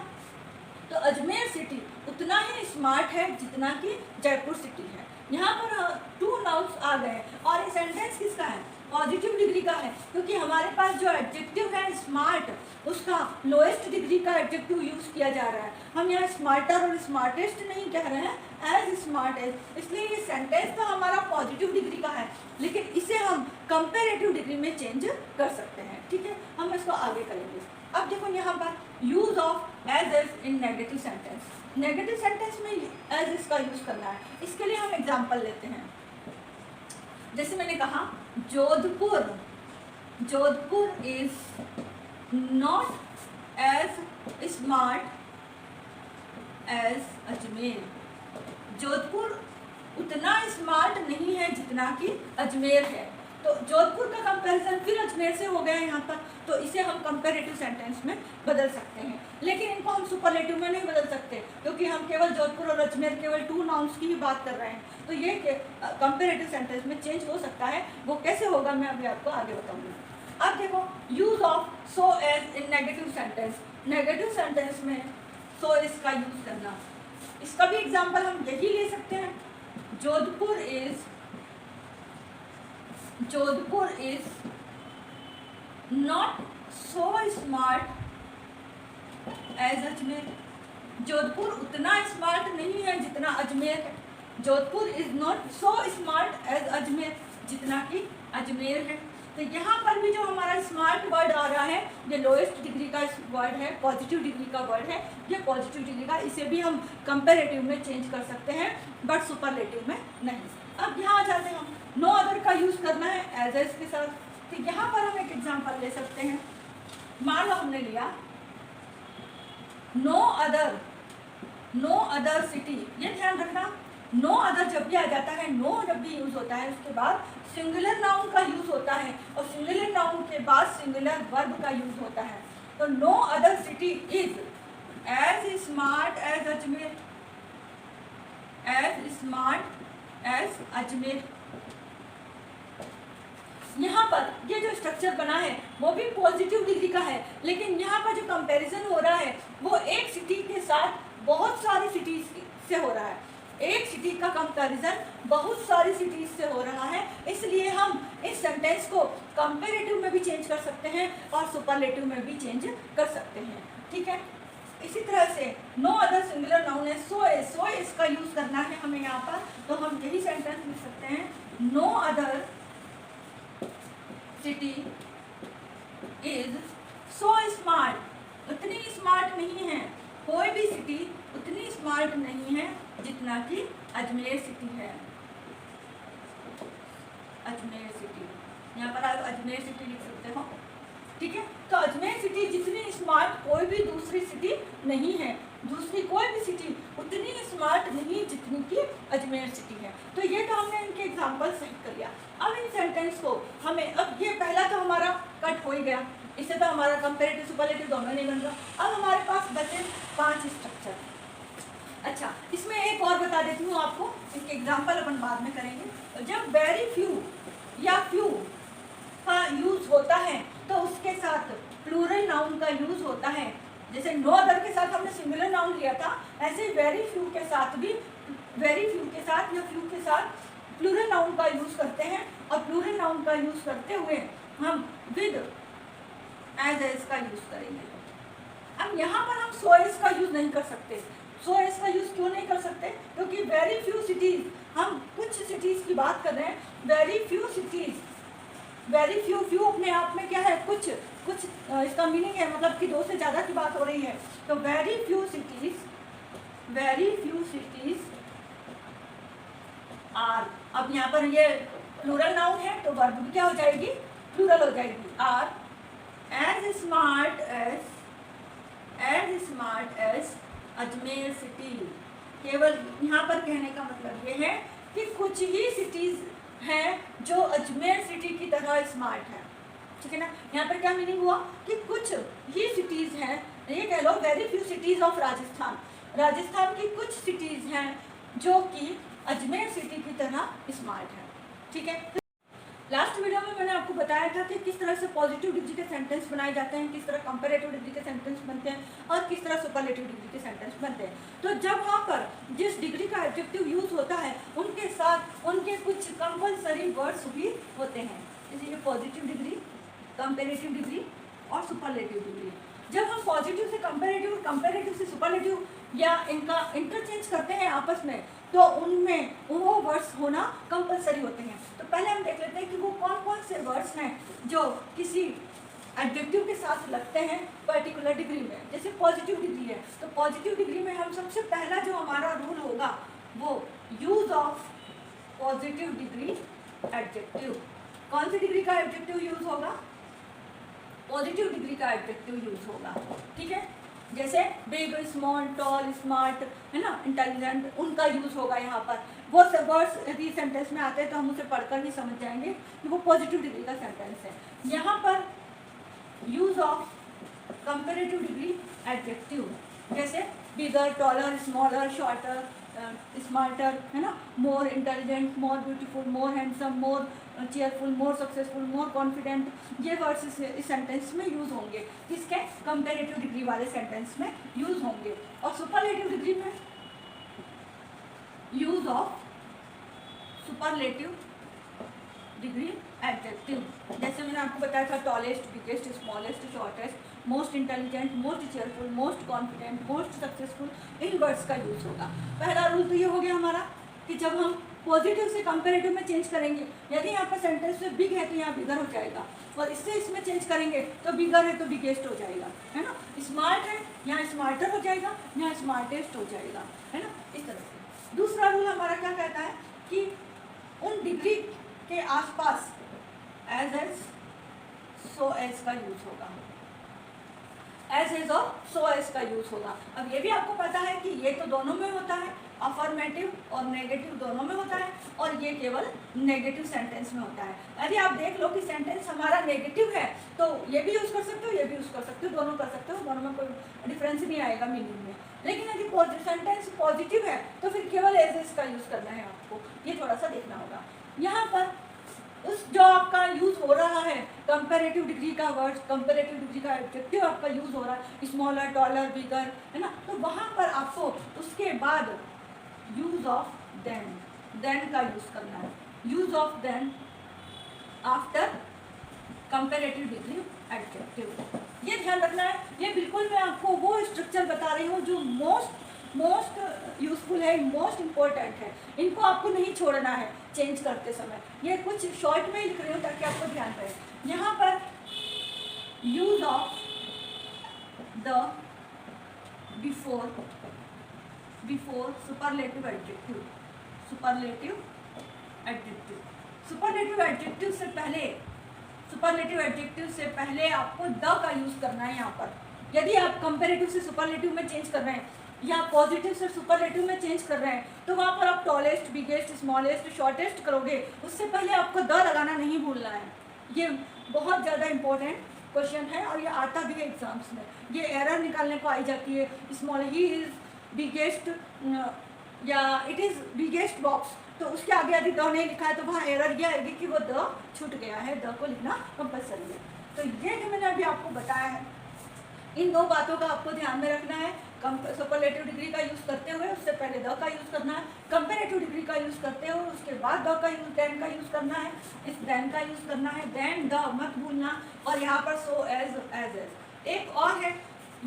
तो अजमेर सिटी उतना ही स्मार्ट है जितना कि जयपुर सिटी है। यहाँ पर 2 नाउन्स आ गए और ये सेंटेंस किसका है, पॉजिटिव डिग्री का है, क्योंकि हमारे पास जो एडजेक्टिव है स्मार्ट, उसका लोएस्ट डिग्री का एडजेक्टिव यूज किया जा रहा है। हम यहाँ स्मार्टर और स्मार्टेस्ट नहीं कह रहे हैं, एज स्मार्ट एज, इसलिए ये सेंटेंस तो हमारा पॉजिटिव डिग्री का है, लेकिन इसे हम कंपैरेटिव डिग्री में चेंज कर सकते हैं, ठीक है। हम इसको आगे करेंगे। अब देखो यहाँ पर use of as as in negative sentence, negative sentence में एज एज का यूज करना है। इसके लिए हम एग्जांपल लेते हैं, जैसे मैंने कहा Jodhpur, Jodhpur is not as smart as Ajmer, Jodhpur उतना स्मार्ट नहीं है जितना कि अजमेर है। तो जोधपुर का कंपैरिजन फिर अजमेर से हो गया है यहाँ पर, तो इसे हम कंपैरेटिव सेंटेंस में बदल सकते हैं, लेकिन इनको हम सुपरलेटिव में नहीं बदल सकते, क्योंकि हम केवल जोधपुर और अजमेर केवल 2 नाउन्स की ही बात कर रहे हैं। तो ये कंपैरेटिव सेंटेंस में चेंज हो सकता है, वो कैसे होगा मैं अभी आपको आगे बताऊंगी। अब देखो use of so as in negative sentence, negative sentence में सो एज का यूज करना, इसका भी एग्जाम्पल हम यही ले सकते हैं, Jodhpur is not so smart as Ajmer, Jodhpur उतना स्मार्ट नहीं है जितना अजमेर है। Jodhpur is not so smart as Ajmer, जितना कि अजमेर है। तो यहाँ पर भी जो हमारा स्मार्ट वर्ड आ रहा है, ये लोएस्ट डिग्री का वर्ड है, पॉजिटिव डिग्री का वर्ड है, ये पॉजिटिव डिग्री का, इसे भी हम कंपैरेटिव में चेंज कर सकते हैं, बट सुपरलेटिव में नहीं। अब यहाँ आ जाते हैं हम, नो अदर का यूज करना है एज एज के साथ। तो यहाँ पर हम एक एग्जांपल ले सकते हैं, मान लो हमने लिया नो अदर सिटी, ये ध्यान रखना, नो अदर जब भी आ जाता है, नो जब भी यूज होता है, उसके बाद सिंगुलर नाउन का यूज होता है, और सिंगुलर नाउन के बाद सिंगुलर वर्ब का यूज होता है। तो no other city is as smart as Ajmer, as smart as Ajmer. यहाँ पर ये जो स्ट्रक्चर बना है वो भी पॉजिटिव डिग्री का है, लेकिन यहाँ पर जो कंपैरिजन हो रहा है वो एक सिटी के साथ बहुत सारी सिटीज से हो रहा है, एक सिटी का कंपैरिजन बहुत सारी सिटीज से हो रहा है, इसलिए हम इस सेंटेंस को कंपैरेटिव में भी चेंज कर सकते हैं और सुपरलेटिव में भी चेंज कर सकते हैं, ठीक है। इसी तरह से नो अदर सिंगुलर नाउन है सो इसका यूज करना है हमें यहाँ पर, तो हम यही सेंटेंस लिख सकते हैं, no other city is so smart, उतनी स्मार्ट नहीं है, कोई भी सिटी उतनी स्मार्ट नहीं है जितना कि अजमेर सिटी है। अजमेर सिटी, यहाँ पर आप अजमेर सिटी लिख सकते हो, ठीक है। तो अजमेर सिटी जितनी स्मार्ट कोई भी दूसरी सिटी नहीं है, दूसरी कोई भी सिटी उतनी स्मार्ट नहीं जितनी कि अजमेर सिटी है। तो ये तो हमने इनके एग्जांपल सेट कर लिया। अब इन सेंटेंस को हमें, अब ये पहला तो हमारा कट हो ही गया, इससे तो हमारा कंपैरेटिव सुपरलेटिव दोनों नहीं बन रहा। अब हमारे पास बचे 5 स्ट्रक्चर। अच्छा, इसमें एक और बता देती हूँ आपको, इसके एग्जांपल अपन बाद में करेंगे। जब वेरी फ्यू या फ्यू का यूज होता है तो उसके साथ प्लूरल नाउन का यूज होता है, जैसे नो अदर के साथ हमने सिंगुलर नाउन लिया था, ऐसे वेरी फ्यू के साथ भी, वेरी फ्यू के साथ या फ्यू के साथ प्लूरल नाउन का यूज करते हैं, और प्लूरल नाउन का यूज करते हुए हम विद एज का यूज करेंगे। अब यहाँ पर हम सो एज का यूज नहीं कर सकते, सो एस का यूज़ क्यों नहीं कर सकते? क्योंकि वेरी फ्यू सिटीज़, हम कुछ सिटीज़ की बात कर रहे हैं, very few cities, very few, few अपने आप में क्या है, कुछ कुछ इसका मीनिंग है मतलब कि दो से ज़्यादा की बात हो रही है। तो वेरी फ्यू सिटीज़ आर, अब यहाँ पर ये प्लूरल नाउन है तो वर्ब भी क्या हो जाएगी, प्लूरल हो जाएगी, are as smart as Ajmer city. केवल यहाँ पर कहने का मतलब ये है कि कुछ ही सिटीज हैं जो अजमेर सिटी की तरह स्मार्ट है, ठीक है ना। यहाँ पर क्या मीनिंग हुआ कि कुछ ही सिटीज हैं, ये कह लो very few cities of Rajasthan, Rajasthan की कुछ सिटीज हैं जो कि अजमेर सिटी की तरह स्मार्ट है, ठीक है। लास्ट वीडियो में मैंने आपको बताया था कि किस तरह से पॉजिटिव डिग्री के सेंटेंस बनाए जाते हैं, किस तरह कंपैरेटिव डिग्री के सेंटेंस बनते हैं और किस तरह सुपरलेटिव डिग्री के सेंटेंस बनते हैं। तो जब वहाँ पर जिस डिग्री का एडजेक्टिव यूज होता है उनके साथ उनके कुछ कंपलसरी वर्ड्स भी होते हैं, जैसे ये पॉजिटिव डिग्री, कंपैरेटिव डिग्री और सुपरलेटिव डिग्री। जब हम पॉजिटिव से कंपैरेटिव, कंपैरेटिव से सुपरलेटिव या इनका इंटरचेंज करते हैं आपस में, तो उनमें वो वर्ड्स होना कंपलसरी होते हैं। तो पहले हम देख लेते हैं कि वो कौन कौन से वर्ड्स हैं जो किसी एडजेक्टिव के साथ लगते हैं पर्टिकुलर डिग्री में। जैसे पॉजिटिव डिग्री है तो पॉजिटिव डिग्री में हम सबसे पहला जो हमारा रूल होगा वो use of positive degree adjective. कौन सी डिग्री का एडजेक्टिव यूज होगा? पॉजिटिव डिग्री का एडजेक्टिव यूज होगा, ठीक है। जैसे बिग, स्मॉल, टॉल, स्मार्ट, है ना, इंटेलिजेंट, उनका यूज होगा यहाँ पर। वो सब वर्ड्स यदि सेंटेंस में आते हैं तो हम उसे पढ़कर ही समझ जाएंगे कि वो पॉजिटिव डिग्री का सेंटेंस है। यहाँ पर use of comparative degree adjective, जैसे bigger, taller, smaller, shorter, smarter, है ना, more intelligent, more beautiful, more handsome, more cheerful, more successful, more confident, ये वर्ड्स इस सेंटेंस में यूज होंगे, किसके? कंपैरेटिव डिग्री वाले सेंटेंस में यूज होंगे। और सुपरलेटिव डिग्री में use of superlative degree adjective, जैसे मैंने आपको बताया था tallest, biggest, smallest, shortest, most intelligent, most cheerful, most confident, most successful, इन वर्ड्स का यूज होगा। पहला रूल तो ये हो गया हमारा कि जब हम पॉजिटिव से कंपैरेटिव में चेंज करेंगे, यदि यहाँ पर सेंटेंस में बिग है तो यहाँ बिगर हो जाएगा, और इससे इसमें चेंज करेंगे तो बिगर है तो बिगेस्ट हो जाएगा, है ना। स्मार्ट है यहाँ स्मार्टर हो जाएगा, यहाँ स्मार्टेस्ट हो जाएगा, है ना, इस तरह से। दूसरा रूल हमारा क्या कहता है कि उन डिग्री के आसपास एज सो एज का यूज होगा, एज और सो एज का यूज होगा। अब ये भी आपको पता है कि ये तो दोनों में होता है, अफर्मेटिव और नेगेटिव दोनों में होता है, और ये केवल नेगेटिव सेंटेंस में होता है। यदि आप देख लो कि सेंटेंस हमारा नेगेटिव है तो ये भी यूज़ कर सकते हो, ये भी यूज़ कर सकते हो, दोनों कर सकते हो, दोनों में कोई डिफरेंस नहीं आएगा मीनिंग में। लेकिन यदि सेंटेंस पॉजिटिव है तो फिर केवल एज का यूज़ करना है आपको, ये थोड़ा सा देखना होगा। यहाँ पर उस जो आपका यूज हो रहा है कंपैरेटिव डिग्री का वर्ड, कंपैरेटिव डिग्री का एडजेक्टिव आपका यूज हो रहा है, स्मॉलर, टॉलर, बिगर, है ना, तो वहाँ पर आपको उसके बाद यूज ऑफ देन का यूज करना है, use of than after comparative degree adjective. ये ध्यान रखना है। ये बिल्कुल मैं आपको वो स्ट्रक्चर बता रही हूँ जो मोस्ट यूजफुल है, मोस्ट इम्पोर्टेंट है, इनको आपको नहीं छोड़ना है चेंज करते समय। ये कुछ शॉर्ट में ही लिख रही हूँ ताकि आपको ध्यान रहे। यहाँ पर use of the before superlative adjective, superlative adjective से पहले, सुपरलेटिव एडजेक्टिव से पहले आपको द का यूज करना है। यहाँ पर यदि आप कंपैरेटिव से सुपरलेटिव में चेंज कर रहे हैं या पॉजिटिव से सुपरलेटिव में चेंज कर रहे हैं तो वहाँ पर आप टॉलेस्ट, बिगेस्ट, स्मॉलेस्ट, शॉर्टेस्ट करोगे, उससे पहले आपको द लगाना नहीं भूलना है। ये बहुत ज़्यादा इंपॉर्टेंट क्वेश्चन है और ये आता भी है एग्जाम्स में, ये एरर निकालने को आई जाती है। स्मॉल, ही इज बिगेस्ट या इट इज़ बिगेस्ट बॉक्स, तो उसके आगे यदि द नहीं लिखा है तो वहाँ एरर ये आएगी कि वो द छूट गया है, द को लिखना कंपलसरी है। तो ये जो मैंने अभी आपको बताया है, इन दो बातों का आपको ध्यान में रखना है। सुपरलेटिव डिग्री का यूज़ करते हुए उससे पहले द का यूज़ करना है, कंपैरेटिव डिग्री का यूज़ करते हुए उसके बाद द का यूज़, देन का यूज़ करना है, इस देन का यूज़ करना है, देन द मत भूलना, और यहाँ पर सो एज। एक और है,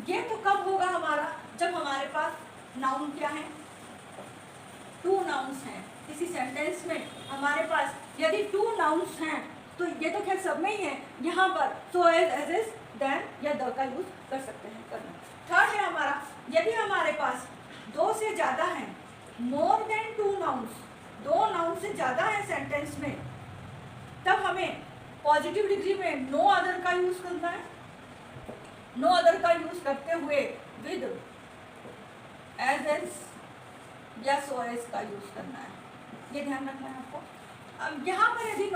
ये तो कब होगा हमारा, जब हमारे पास नाउन क्या है, टू नाउन्स हैं किसी सेंटेंस में हमारे पास। यदि टू नाउन्स हैं तो ये तो खैर सब में ही है, यहाँ पर सो एज इज देन या द का यूज कर सकते हैं करना। थर्ड है हमारा, यदि हमारे पास दो से ज़्यादा हैं, मोर देन टू नाउन्स, दो नाउन से ज़्यादा है सेंटेंस में, तब हमें पॉजिटिव डिग्री में नो अदर का यूज करना है। नो अदर का यूज करते हुए विद एज या सो एज का यूज करना है, ये ध्यान रखना है आपको। अब यहाँ पर यदि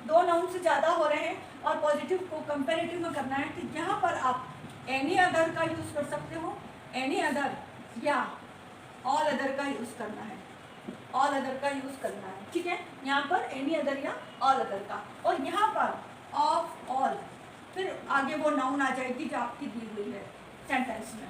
दो नाउन से ज़्यादा हो रहे हैं और पॉजिटिव को कंपेरेटिव में करना है, तो यहाँ पर आप एनी अदर का यूज कर सकते हो, एनी अदर या ऑल अदर का यूज करना है, ऑल अदर का यूज करना है, ठीक है। यहाँ पर एनी अदर या ऑल अदर का, और यहाँ पर ऑफ ऑल, फिर आगे वो नाउन आ जाएगी जो आपकी दी हुई है सेंटेंस में,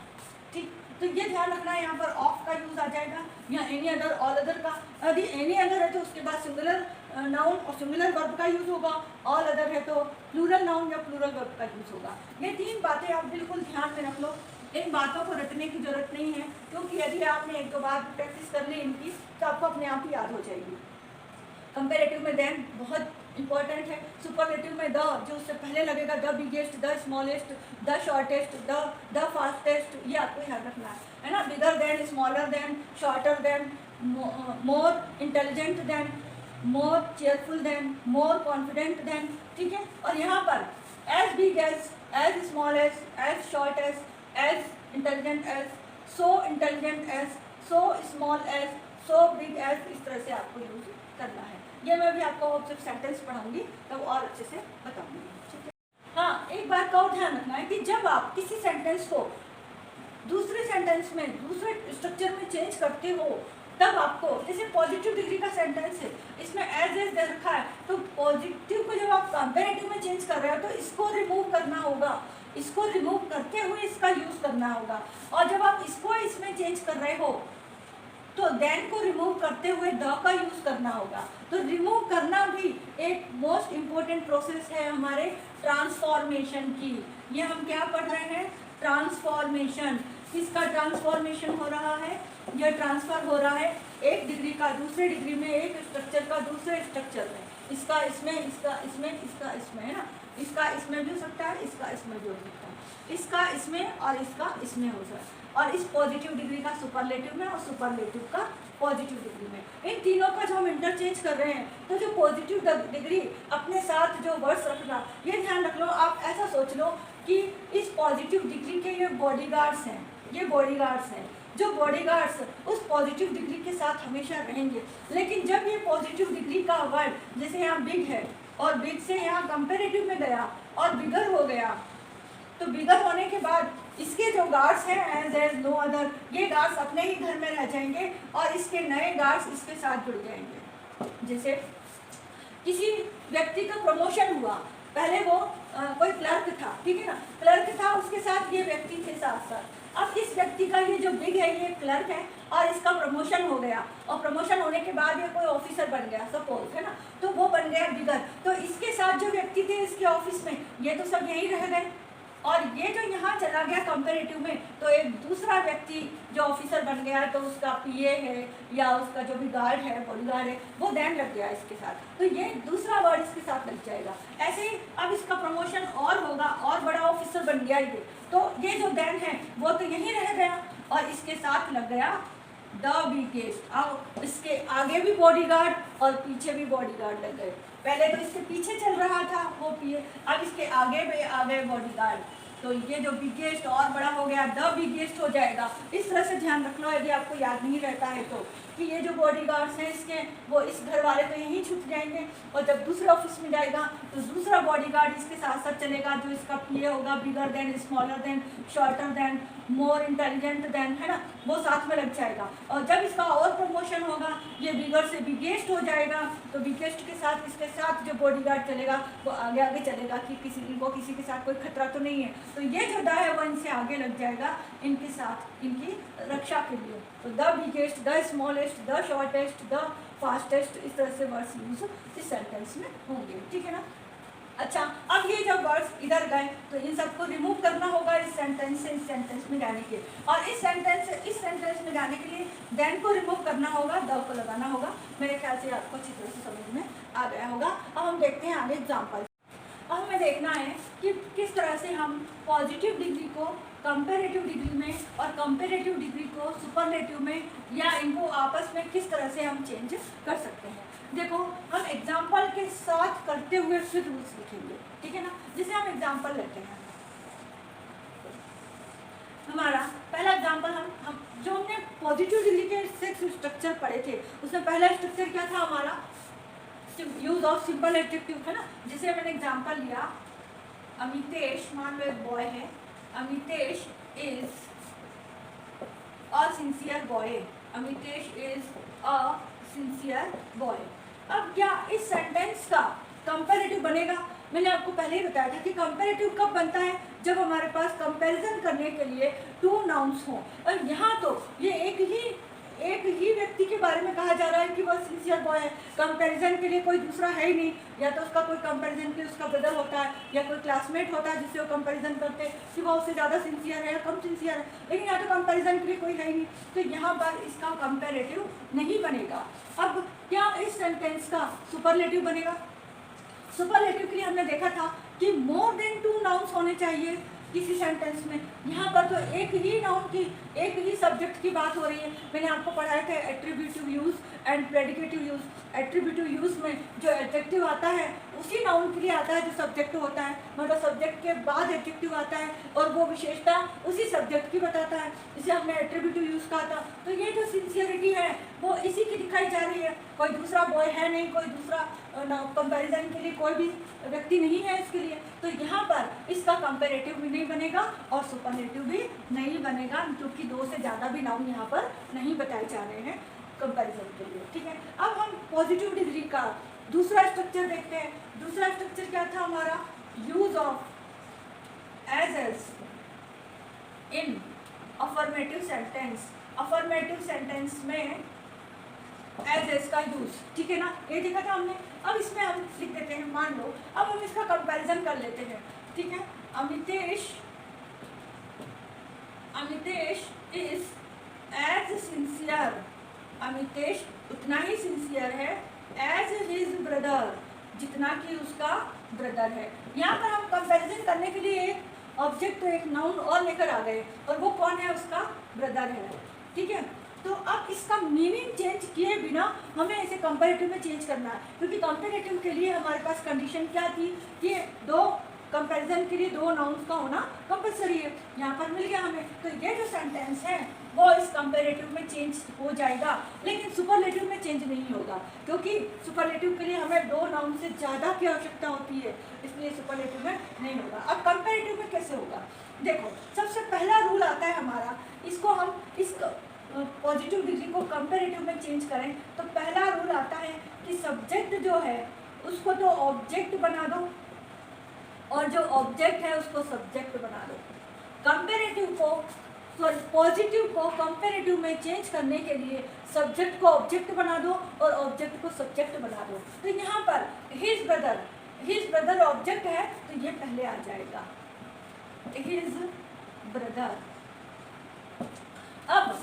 ठीक। तो ये ध्यान रखना है, यहाँ पर ऑफ का यूज आ जाएगा या एनी अदर, ऑल अदर का। यदि एनी अदर है तो उसके बाद सिंगुलर नाउन और सिंगुलर वर्ब का यूज होगा, ऑल अदर है तो प्लूरल नाउन या प्लूरल वर्ब का यूज होगा। ये तीन बातें आप बिल्कुल ध्यान में रख लो, इन बातों को रटने की जरूरत नहीं है, क्योंकि यदि आपने एक दो बार प्रैक्टिस कर ली इनकी तो आपको अपने आप ही याद हो जाएगी। कंपेरेटिव में देन बहुत इंपॉर्टेंट है, सुपरलेटिव में द, जो उससे पहले लगेगा the biggest, the smallest, the shortest, the fastest, ये आपको याद रखना है ना। Bigger than, smaller than, shorter than, more intelligent than, more cheerful than, more confident than, ठीक है। और यहाँ पर as big as small as short as intelligent as, so intelligent as, so small as, so big as, इस तरह से आपको use करना है। ये मैं भी आपको सिर्फ सेंटेंस पढ़ाऊंगी तब और अच्छे से बताऊंगी, ठीक है। हाँ, एक बात का और ध्यान रखना है कि जब आप किसी सेंटेंस को दूसरे सेंटेंस में, दूसरे स्ट्रक्चर में चेंज करते हो, तब आपको, जैसे पॉजिटिव डिग्री का सेंटेंस है, इसमें एज दे रखा है, तो पॉजिटिव को जब आप कंपेरेटिव में चेंज कर रहे हो तो इसको रिमूव करना होगा, इसको रिमूव करते हुए इसका यूज करना होगा। और जब आप इसको इसमें चेंज कर रहे हो तो देन को रिमूव करते हुए द का यूज करना होगा। तो रिमूव करना भी एक मोस्ट इम्पोर्टेंट प्रोसेस है हमारे ट्रांसफॉर्मेशन की। ये हम क्या पढ़ रहे हैं, ट्रांसफॉर्मेशन। किसका ट्रांसफॉर्मेशन हो रहा है, यह ट्रांसफर हो रहा है एक डिग्री का दूसरे डिग्री में, एक स्ट्रक्चर का दूसरे स्ट्रक्चर में, इसका इसमें, इसका इसमें, इसका इसमें, है ना। इसका इसमें भी हो सकता है, इसका इसमें भी हो सकता है, इसका इसमें और इसका इसमें हो सकता है। और इस पॉजिटिव डिग्री का सुपरलेटिव में और सुपरलेटिव का पॉजिटिव डिग्री में, इन तीनों का जो हम इंटरचेंज कर रहे हैं, तो जो पॉजिटिव डिग्री अपने साथ जो वर्ड्स रखना, ये ध्यान रख लो। आप ऐसा सोच लो कि इस पॉजिटिव डिग्री के ये बॉडीगार्ड्स हैं, ये बॉडीगार्ड्स हैं, जो बॉडीगार्ड्स उस पॉजिटिव डिग्री के साथ हमेशा रहेंगे। लेकिन जब ये पॉजिटिव डिग्री का वर्ड, जैसे यहाँ बिग है और बिग से यहाँ कंपेरेटिव में गया और बिगर हो गया, तो बिगर होने के बाद इसके जो गार्ड्स हैं एज नो अदर, ये गार्ड्स अपने ही घर में रह जाएंगे और इसके नए गार्ड्स इसके साथ जुड़ जाएंगे। जैसे किसी व्यक्ति का प्रमोशन हुआ, पहले वो कोई क्लर्क था, ठीक है ना, क्लर्क था, उसके साथ ये व्यक्ति थे साथ साथ। अब इस व्यक्ति का ये जो बिग है, ये क्लर्क है और इसका प्रमोशन हो गया, और प्रमोशन होने के बाद ये कोई ऑफिसर बन गया सपोज, है ना, तो वो बन गया बिगर। तो इसके साथ जो व्यक्ति थे इसके ऑफिस में, ये तो सब यही रह गए, और ये जो यहाँ चला गया कंपेरेटिव में, तो एक दूसरा व्यक्ति जो ऑफिसर बन गया, तो उसका पीए है या उसका जो भी गार्ड है, बॉडीगार्ड है, वो देन लग गया इसके साथ, तो ये दूसरा वर्ड इसके साथ लग जाएगा। ऐसे ही अब इसका प्रमोशन और होगा और बड़ा ऑफिसर बन गया ये, तो ये जो देन है वो तो यहीं रह गया और इसके साथ लग गया द बिगेस्ट। अब इसके आगे भी बॉडीगार्ड और पीछे भी बॉडीगार्ड लग गए। पहले तो इसके पीछे चल रहा था वो पीए, अब इसके आगे भी आ गए बॉडीगार्ड, तो ये जो बिगेस्ट और बड़ा हो गया, द बिगेस्ट हो जाएगा। इस तरह से ध्यान रख लो, यदि आपको याद नहीं रहता है तो, कि ये जो बॉडीगार्ड्स हैं इसके, वो इस घर वाले तो यहीं छूट जाएंगे, और जब दूसरे ऑफिस में जाएगा तो दूसरा बॉडीगार्ड इसके साथ साथ चलेगा, जो इसका पीए होगा, बिगर than, smaller than, shorter than, more intelligent then, है ना, वो साथ में लग जाएगा। और जब इसका और प्रमोशन होगा, ये बिगर से बिगेस्ट हो जाएगा, तो बिगेस्ट के साथ इसके साथ जो बॉडीगार्ड चलेगा वो आगे आगे चलेगा कि इनको किसी के साथ कोई खतरा तो नहीं है, तो ये जो द है वो इनसे आगे लग जाएगा इनके साथ, इनकी रक्षा के लिए। तो the biggest, the smallest, the shortest, the fastest, इस तरह से वर्ड्स यूज इस सेंटेंस में होंगे, ठीक है ना। अच्छा, अब ये जब वर्ड्स इधर गए तो इन सबको रिमूव करना होगा इस सेंटेंस से इस सेंटेंस में जाने के, और इस सेंटेंस से इस सेंटेंस में जाने के लिए देन को रिमूव करना होगा, द को लगाना होगा। मेरे ख्याल से आपको अच्छी तरह से समझ में आ गया होगा। अब हम देखते हैं आगे एग्जाम्पल। अब हमें देखना है कि किस तरह से हम पॉजिटिव डिग्री को कंपेरेटिव डिग्री में और कंपेरेटिव डिग्री को सुपरलेटिव में, या इनको आपस में किस तरह से हम चेंज कर सकते हैं। देखो, हम एग्जाम्पल के साथ करते हुए फिर रूल्स लिखेंगे, ठीक है ना। जैसे हम एग्जाम्पल लेते हैं, हमारा पहला एग्जाम्पल हम जो हमने पॉजिटिव डिग्री के 6 स्ट्रक्चर पढ़े थे, उसमें पहला स्ट्रक्चर क्या था हमारा, यूज ऑफ सिंपल एडजेक्टिव, है ना। जैसे मैंने एग्जाम्पल लिया, अमितेश, मान लो एक बॉय है, Amitesh is a sincere boy, Amitesh is a sincere boy. अब क्या इस सेंटेंस का कंपैरेटिव बनेगा? मैंने आपको पहले ही बताया था कि कंपैरेटिव कब बनता है, जब हमारे पास कंपैरिजन करने के लिए 2 नाउन्स हों। और यहाँ तो ये एक ही व्यक्ति के बारे में कहा जा रहा है कि वह सिंसियर बॉय है, कंपैरिजन के लिए कोई दूसरा है ही नहीं। या तो उसका कोई कंपैरिजन के लिए उसका ब्रदर होता है, या कोई क्लासमेट होता है जिससे वो कंपैरिजन करते हैं कि वह उससे ज़्यादा सिंसियर है या कम सिंसियर है, लेकिन यहाँ तो कंपैरिजन के लिए कोई है ही नहीं, तो यहाँ पर इसका कंपैरेटिव नहीं बनेगा। अब क्या इस सेंटेंस का सुपरलेटिव बनेगा? सुपरलेटिव के लिए हमने देखा था कि मोर देन 2 नाउन्स होने चाहिए किसी सेंटेंस में। यहाँ पर तो एक ही नाउन की, एक ही सब्जेक्ट की बात हो रही है। मैंने आपको पढ़ाया था attributive use and predicative use. Attributive use में जो एडजेक्टिव आता है उसी नाउन के लिए आता है जो सब्जेक्ट होता है, मतलब सब्जेक्ट के बाद एडजेक्टिव आता है और वो विशेषता उसी सब्जेक्ट की बताता है, इसे हमने एट्रीब्यूटिव यूज कहा था। तो ये जो सिंसियरिटी है वो इसी की दिखाई जा रही है, कोई दूसरा बॉय है नहीं, कोई दूसरा कंपैरिजन के लिए कोई भी व्यक्ति नहीं है इसके लिए, तो यहाँ पर इसका कंपैरेटिव भी नहीं बनेगा और सुपरलेटिव भी नहीं बनेगा, क्योंकि 2 से ज़्यादा भी नाउन यहाँ पर नहीं बताए जा रहे हैं कंपैरिजन के लिए, ठीक है। अब हम पॉजिटिव डिग्री का दूसरा स्ट्रक्चर देखते हैं। दूसरा स्ट्रक्चर क्या था हमारा, use of as in affirmative sentence. Affirmative sentence में एज का यूज, ठीक है ना, ये देखा था हमने। अब इसमें हम लिख देते हैं, मान लो अब हम इसका कंपैरिजन कर लेते हैं, ठीक है। Amitesh is as sincere, Amitesh उतना ही सिंसियर है एज हिज ब्रदर, जितना कि उसका ब्रदर है। यहाँ पर हम कंपैरिजन करने के लिए एक ऑब्जेक्ट तो एक नाउन और लेकर आ गए, और वो कौन है, उसका ब्रदर है, ठीक है। तो अब इसका मीनिंग चेंज किए बिना हमें इसे कंपैरेटिव में चेंज करना है, क्योंकि कंपैरेटिव के लिए हमारे पास कंडीशन क्या थी कि 2 कंपैरिजन के लिए 2 नाउन्स का होना कंपलसरी है। यहाँ पर मिल गया हमें, तो ये जो सेंटेंस है वो इस कंपैरेटिव में चेंज हो जाएगा, लेकिन सुपरलेटिव में चेंज नहीं होगा, क्योंकि सुपरलेटिव के लिए हमें 2 नाउन से ज़्यादा की आवश्यकता होती है, इसलिए सुपरलेटिव में नहीं होगा। अब कंपैरेटिव में कैसे होगा, देखो सबसे पहला रूल आता है हमारा, इसको हम इस पॉजिटिव डिग्री को कंपैरेटिव में चेंज करें तो पहला रूल आता है कि सब्जेक्ट जो है उसको तो ऑब्जेक्ट बना दो, और जो ऑब्जेक्ट है उसको सब्जेक्ट बना दो। कंपैरेटिव को, पॉजिटिव को कंपैरेटिव में चेंज करने के लिए सब्जेक्ट को ऑब्जेक्ट बना दो और ऑब्जेक्ट को सब्जेक्ट बना दो। तो यहाँ पर हिज ब्रदर ऑब्जेक्ट है, तो ये पहले आ जाएगा, हिज ब्रदर। अब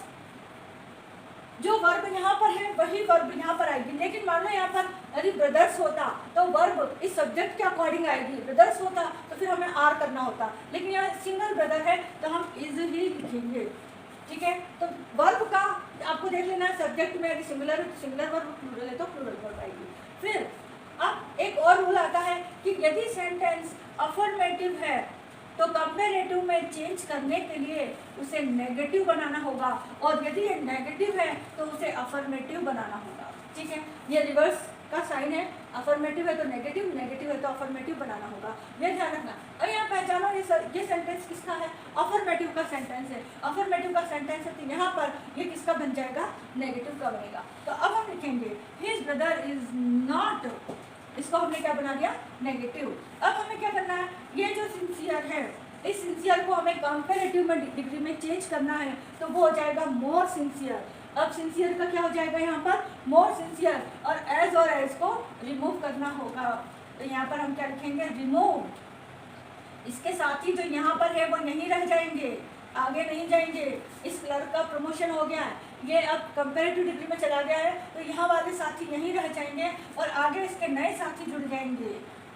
जो वर्ब यहाँ पर है वही वर्ब यहाँ पर आएगी, लेकिन मान लो यहाँ पर यदि ब्रदर्स होता तो वर्ब इस सब्जेक्ट के अकॉर्डिंग आएगी, ब्रदर्स होता तो फिर हमें आर करना होता, लेकिन यहाँ सिंगल ब्रदर है तो हम इज ही लिखेंगे, ठीक है। तो वर्ब का आपको देख लेना है, सब्जेक्ट में यदि सिंगुलर है तो सिंगुलर वर्ब, प्लूरल है तो प्लूरल वर्ब आएगी। फिर अब एक और रूल आता है कि यदि सेंटेंस अफर्मेटिव है तो कंपैरेटिव में चेंज करने के लिए उसे नेगेटिव बनाना होगा, और यदि ये नेगेटिव है तो उसे अफर्मेटिव बनाना होगा, ठीक है। ये रिवर्स का साइन है, अफर्मेटिव है तो नेगेटिव, नेगेटिव है तो अफर्मेटिव बनाना होगा, ये ध्यान रखना। और यहाँ पहचानो ये सेंटेंस किसका है, अफर्मेटिव का सेंटेंस है। अफर्मेटिव का सेंटेंस है तो यहाँ पर ये किसका बन जाएगा, नेगेटिव का बनेगा। तो अब हम लिखेंगे हिज ब्रदर इज नॉट, इसको हमने क्या बना दिया, नेगेटिव। अब हमें क्या करना है, ये जो सिंसियर है इस सिंसियर को हमें कंपैरेटिव में डिग्री में चेंज करना है, तो वो हो जाएगा मोर सिंसियर। अब सिंसियर का क्या हो जाएगा यहाँ पर, मोर सिंसियर, और एज को रिमूव करना होगा, तो यहाँ पर हम क्या लिखेंगे, रिमूव। इसके साथ ही जो यहाँ पर है वो यहीं रह जाएंगे, आगे नहीं जाएंगे। इस क्लर्क का प्रमोशन हो गया है, ये अब कंपैरेटिव डिग्री में चला गया है, तो यहाँ वाले साथी यहीं रह जाएंगे और आगे इसके नए साथी जुड़ जाएंगे।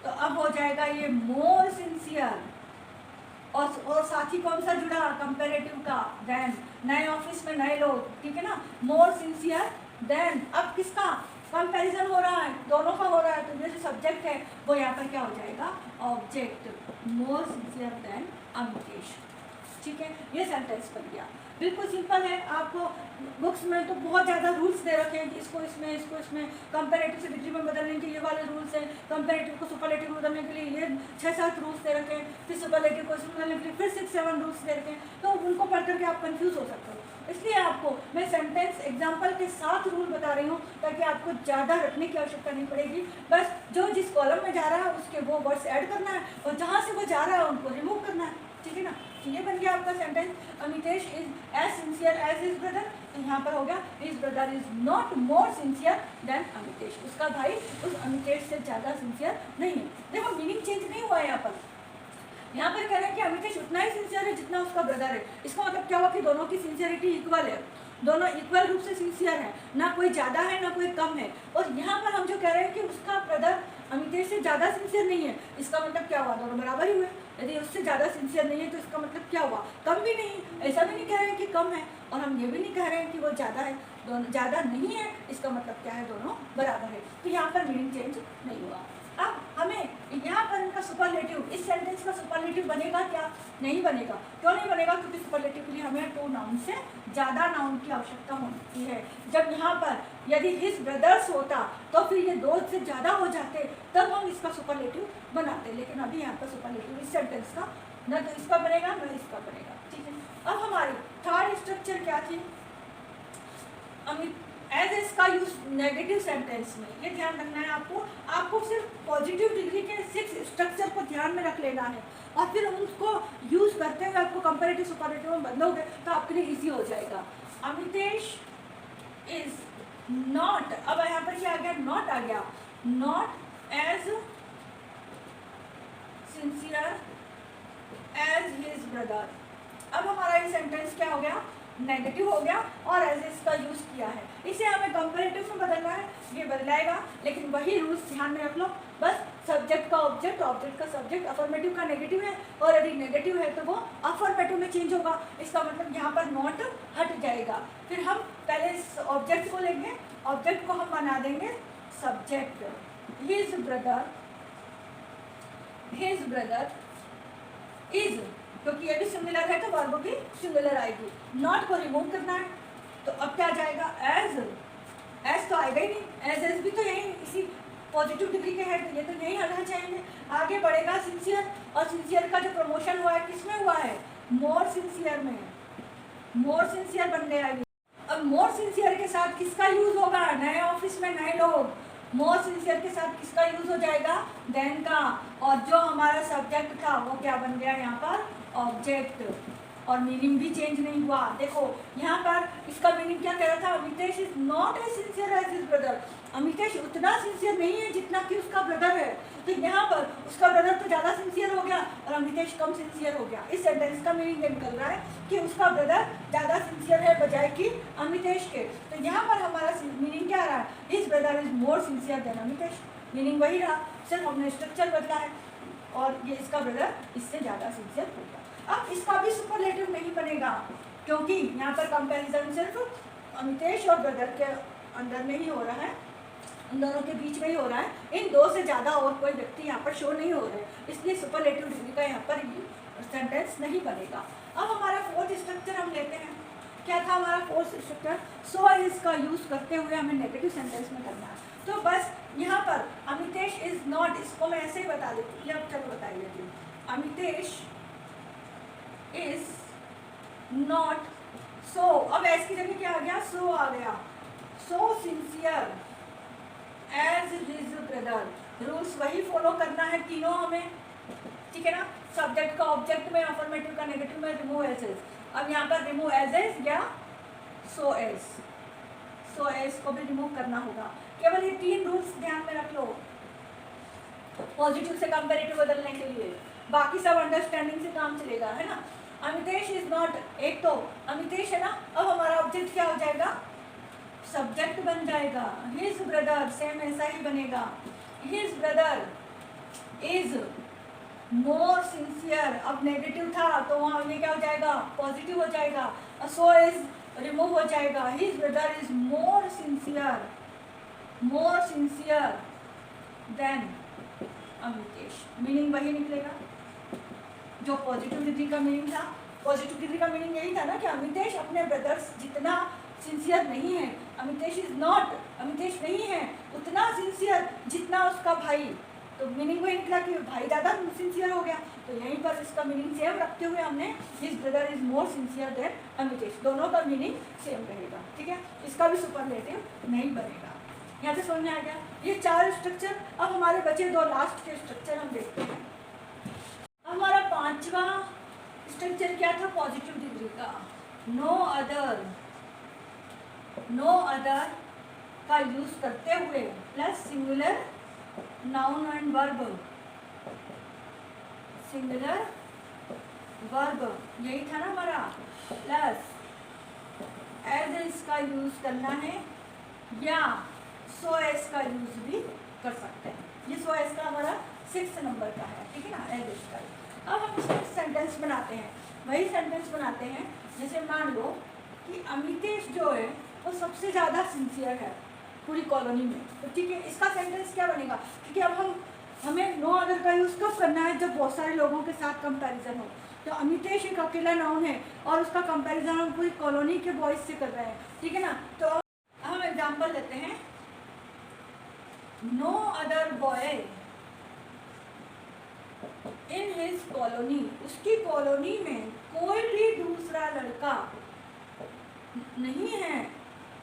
तो अब हो जाएगा ये मोर सिंसियर, और साथी कौन सा जुड़ा, कंपैरेटिव का। देन नए ऑफिस में नए लोग, ठीक है ना, मोर सिंसियर। देन अब किसका कंपैरिजन हो रहा है, दोनों का हो रहा है, तो ये जो सब्जेक्ट है वो यहाँ पर क्या हो जाएगा, object. More sincere than Amitesh, ठीक है। ये सेंटेंस बन गया, बिल्कुल सिंपल है। आपको बुक्स में तो बहुत ज़्यादा रूल्स दे रखे हैं कि इसको इसमें कंपैरेटिव से डिग्री में बदलने के ये वाले रूल्स हैं, कंपैरेटिव को सुपरलेटिव में बदलने के लिए ये 6-7 रूल्स दे रखे हैं, फिर सुपरलेटिव को इसमें बदलने के लिए फिर 6-7 रूल्स दे रखे हैं। तो उनको पढ़ करके आप कंफ्यूज हो सकते हो, इसलिए आपको मैं सेंटेंस एग्जाम्पल के साथ रूल बता रही हूँ ताकि आपको ज़्यादा रखने की आवश्यकता नहीं पड़ेगी। बस जो जिस कॉलम में जा रहा है उसके वो वर्ड्स ऐड करना है और जहाँ से वो जा रहा है उनको रिमूव करना है, ठीक है ना। तो ये बन गया आपका sentence, Amitesh is as sincere as his brother. तो यहाँ पर हो गया his brother is not more sincere than Amitesh, उसका भाई उस अमितेश से ज़्यादा सिंसियर नहीं है। देखो मीनिंग चेंज नहीं हुआ है यहाँ पर कह रहे हैं कि अमितेश उतना ही सिंसियर है जितना उसका ब्रदर है। इसका मतलब क्या हुआ कि दोनों की सिंसियरिटी इक्वल है, दोनों इक्वल रूप से सिंसियर है, ना कोई ज़्यादा है ना कोई कम है। और यहाँ पर हम जो कह रहे हैं कि उसका ब्रदर अमितेश से ज़्यादा सिंसियर नहीं है, इसका मतलब क्या हुआ, दोनों बराबर ही हुए। यदि उससे ज़्यादा सिंसियर नहीं है तो इसका मतलब क्या हुआ, कम भी नहीं, ऐसा भी नहीं कह रहे हैं कि कम है और हम ये भी नहीं कह रहे हैं कि वो ज़्यादा है, दोनों ज़्यादा नहीं है, इसका मतलब क्या है, दोनों बराबर है। तो यहाँ पर मीनिंग चेंज नहीं हुआ। अब हमें यहाँ पर इनका सुपरलेटिव, इस सेंटेंस का सुपरलेटिव बनेगा क्या, नहीं बनेगा। क्यों नहीं बनेगा, क्योंकि सुपरलेटिव के लिए हमें 2 नाउन से ज़्यादा नाउन की आवश्यकता होती है। जब यहाँ पर यदि हिज ब्रदर्स होता तो फिर ये 2 से ज़्यादा हो जाते, तब हम इसका सुपरलेटिव बनाते, लेकिन अभी यहाँ पर सुपरलेटिव इस सेंटेंस का न तो इसका बनेगा न इसका बनेगा, ठीक है। अब हमारी थर्ड स्ट्रक्चर क्या थी, एज एस का यूज नेगेटिव सेंटेंस में। ये ध्यान रखना है आपको सिर्फ पॉजिटिव डिग्री के 6 स्ट्रक्चर को ध्यान में रख लेना है और फिर उसको यूज करते हुए आपको कंपैरेटिव सुपरलेटिव में बदलोगे तो आपके लिए इजी हो जाएगा। अमितेश इज नॉट, अब यहाँ पर क्या आ गया, नॉट आ गया, not as sincere as his brother. अब हमारा ये सेंटेंस क्या हो गया, नेगेटिव हो गया और एज इसका यूज किया है। इसे हमें कंपैरेटिव में बदलना है, ये बदलाएगा, लेकिन वही रूल्स ध्यान में रख लो। बस सब्जेक्ट का ऑब्जेक्ट, ऑब्जेक्ट का सब्जेक्ट, अफर्मेटिव का नेगेटिव है और यदि नेगेटिव है तो वो अफर्मेटिव में चेंज होगा। इसका मतलब यहाँ पर नॉट हट जाएगा। फिर हम पहले इस ऑब्जेक्ट को लेंगे, ऑब्जेक्ट को हम बना देंगे सब्जेक्ट। हिज ब्रदर इज, क्योंकि ये भी सिंगुलर है तो वर्ब भी सिंगुलर आएगी। नॉट को रिमूव करना है तो अब क्या जाएगा, एज तो आएगा ही नहीं, एज भी तो यही इसी पॉजिटिव डिग्री के है, तो ये तो यही हटना चाहिए। आगे बढ़ेगा सिंसियर, और सिंसियर का जो प्रमोशन हुआ है किसमें हुआ है, मोर सिंसियर में, मोर सिंसियर बन गया है। अब मोर सिंसियर के साथ किसका यूज होगा, नए ऑफिस में नए लोग, मोर सिंसियर के साथ किसका यूज हो जाएगा, देन का। और जो हमारा सब्जेक्ट था वो क्या बन गया यहाँ पर, ऑब्जेक्ट, और मीनिंग भी चेंज नहीं हुआ। देखो यहाँ पर इसका मीनिंग क्या कह रहा था, Amitesh is not as sincere as his brother. Amitesh उतना सिंसियर नहीं है जितना कि उसका ब्रदर है, तो यहाँ पर उसका ब्रदर तो ज़्यादा सिंसियर हो गया और अमितेश कम सिंसियर हो गया। इस सेंटेंस का मीनिंग ये निकल रहा है कि उसका ब्रदर ज़्यादा सिंसियर है बजाय कि अमितेश के। तो यहाँ पर हमारा मीनिंग क्या रहा, his brother is more sincere than Amitesh. Meaning वही रहा, सिर्फ हमने स्ट्रक्चर बदला है और ये इसका ब्रदर इससे ज़्यादा सिंसियर हो गया। अब इसका भी सुपरलेटिव नहीं बनेगा क्योंकि यहाँ पर कंपैरिजन सिर्फ अमितेश और ब्रदर के अंदर में ही हो रहा है, उन दोनों के बीच में ही हो रहा है, इन 2 से ज़्यादा और कोई व्यक्ति यहाँ पर शो नहीं हो रहे, इसलिए सुपरलेटिव डिग्री का यहाँ पर सेंटेंस नहीं बनेगा। अब हमारा 4th स्ट्रक्चर हम लेते हैं। क्या था हमारा 4th स्ट्रक्चर, सो इज का यूज़ करते हुए हमें नेगेटिव सेंटेंस में करना है। तो बस यहाँ पर अमितेश इज नॉट, इसको मैं ऐसे ही बता देती हूँ, अब चलो बताइए, अमितेश इज नॉट सो, अब एस की जगह क्या आ गया, सो आ गया, so sincere as his brother. Rules वही फॉलो करना है तीनों हमें, ठीक है ना। सब्जेक्ट का ऑब्जेक्ट में, अफर्मेटिव का नेगेटिव में, रिमूव एज एज। अब यहाँ पर रिमूव एज एज या सो एज को भी रिमूव करना होगा। केवल ये 3 रूल्स ध्यान में रख लो। पॉजिटिव से कंपेरेटिव बदलने के लिए, बाकी सब अंडरस्टैंडिंग से काम चलेगा, है ना। अमितेश इज नॉट, एक तो अमितेश है ना, अब हमारा ऑब्जेक्ट क्या हो जाएगा, सब्जेक्ट बन जाएगा। हिज ब्रदर, सेम ऐसा ही बनेगा, his brother is more sincere. अब नेगेटिव था तो वहाँ ये क्या हो जाएगा, पॉजिटिव हो जाएगा। सो इज रिमूव हो जाएगा, his brother is more sincere than Amitesh. Meaning वही निकलेगा जो पॉजिटिव डिग्री का मीनिंग था। पॉजिटिव डिग्री का मीनिंग यही था ना कि अमितेश अपने ब्रदर्स जितना सिंसियर नहीं है, अमितेश इज नॉट, अमितेश नहीं है उतना सिंसियर जितना उसका भाई। तो मीनिंग वही निकला कि भाई ज़्यादा सिंसियर हो गया, तो यहीं पर इसका मीनिंग सेम रखते हुए हमने his brother is more sincere than Amitesh, दोनों का मीनिंग सेम रहेगा, ठीक है। इसका भी सुपरलेटिव नहीं बनेगा। यहाँ से समझ में आ गया ये 4 स्ट्रक्चर। अब हमारे बचे 2 लास्ट के स्ट्रक्चर हम देखते हैं। हमारा 5वां स्ट्रक्चर क्या था, पॉजिटिव डिग्री का। नो अदर का यूज करते हुए plus singular noun and verb, singular verb यही था ना हमारा, प्लस एज इसका यूज करना है या सो एस का यूज भी कर सकते हैं। ये सो एस का हमारा 6 नंबर का है, ठीक है ना, एज इसका। अब हम इसमें सेंटेंस बनाते हैं, वही सेंटेंस बनाते हैं। जैसे मान लो कि अमितेश जो है वो सबसे ज़्यादा सिंसियर है पूरी कॉलोनी में, तो ठीक है, इसका सेंटेंस क्या बनेगा, क्योंकि अब हमें नो अदर का यूज़ कब करना है, जब बहुत सारे लोगों के साथ कंपैरिजन हो। तो अमितेश एक अकेला नाउन है और उसका कंपैरिजन हम पूरी कॉलोनी के बॉयज से कर रहे हैं, ठीक है ना। तो हम एग्जाम्पल लेते हैं, no other boy in his colony, उसकी कॉलोनी में कोई भी दूसरा लड़का नहीं है,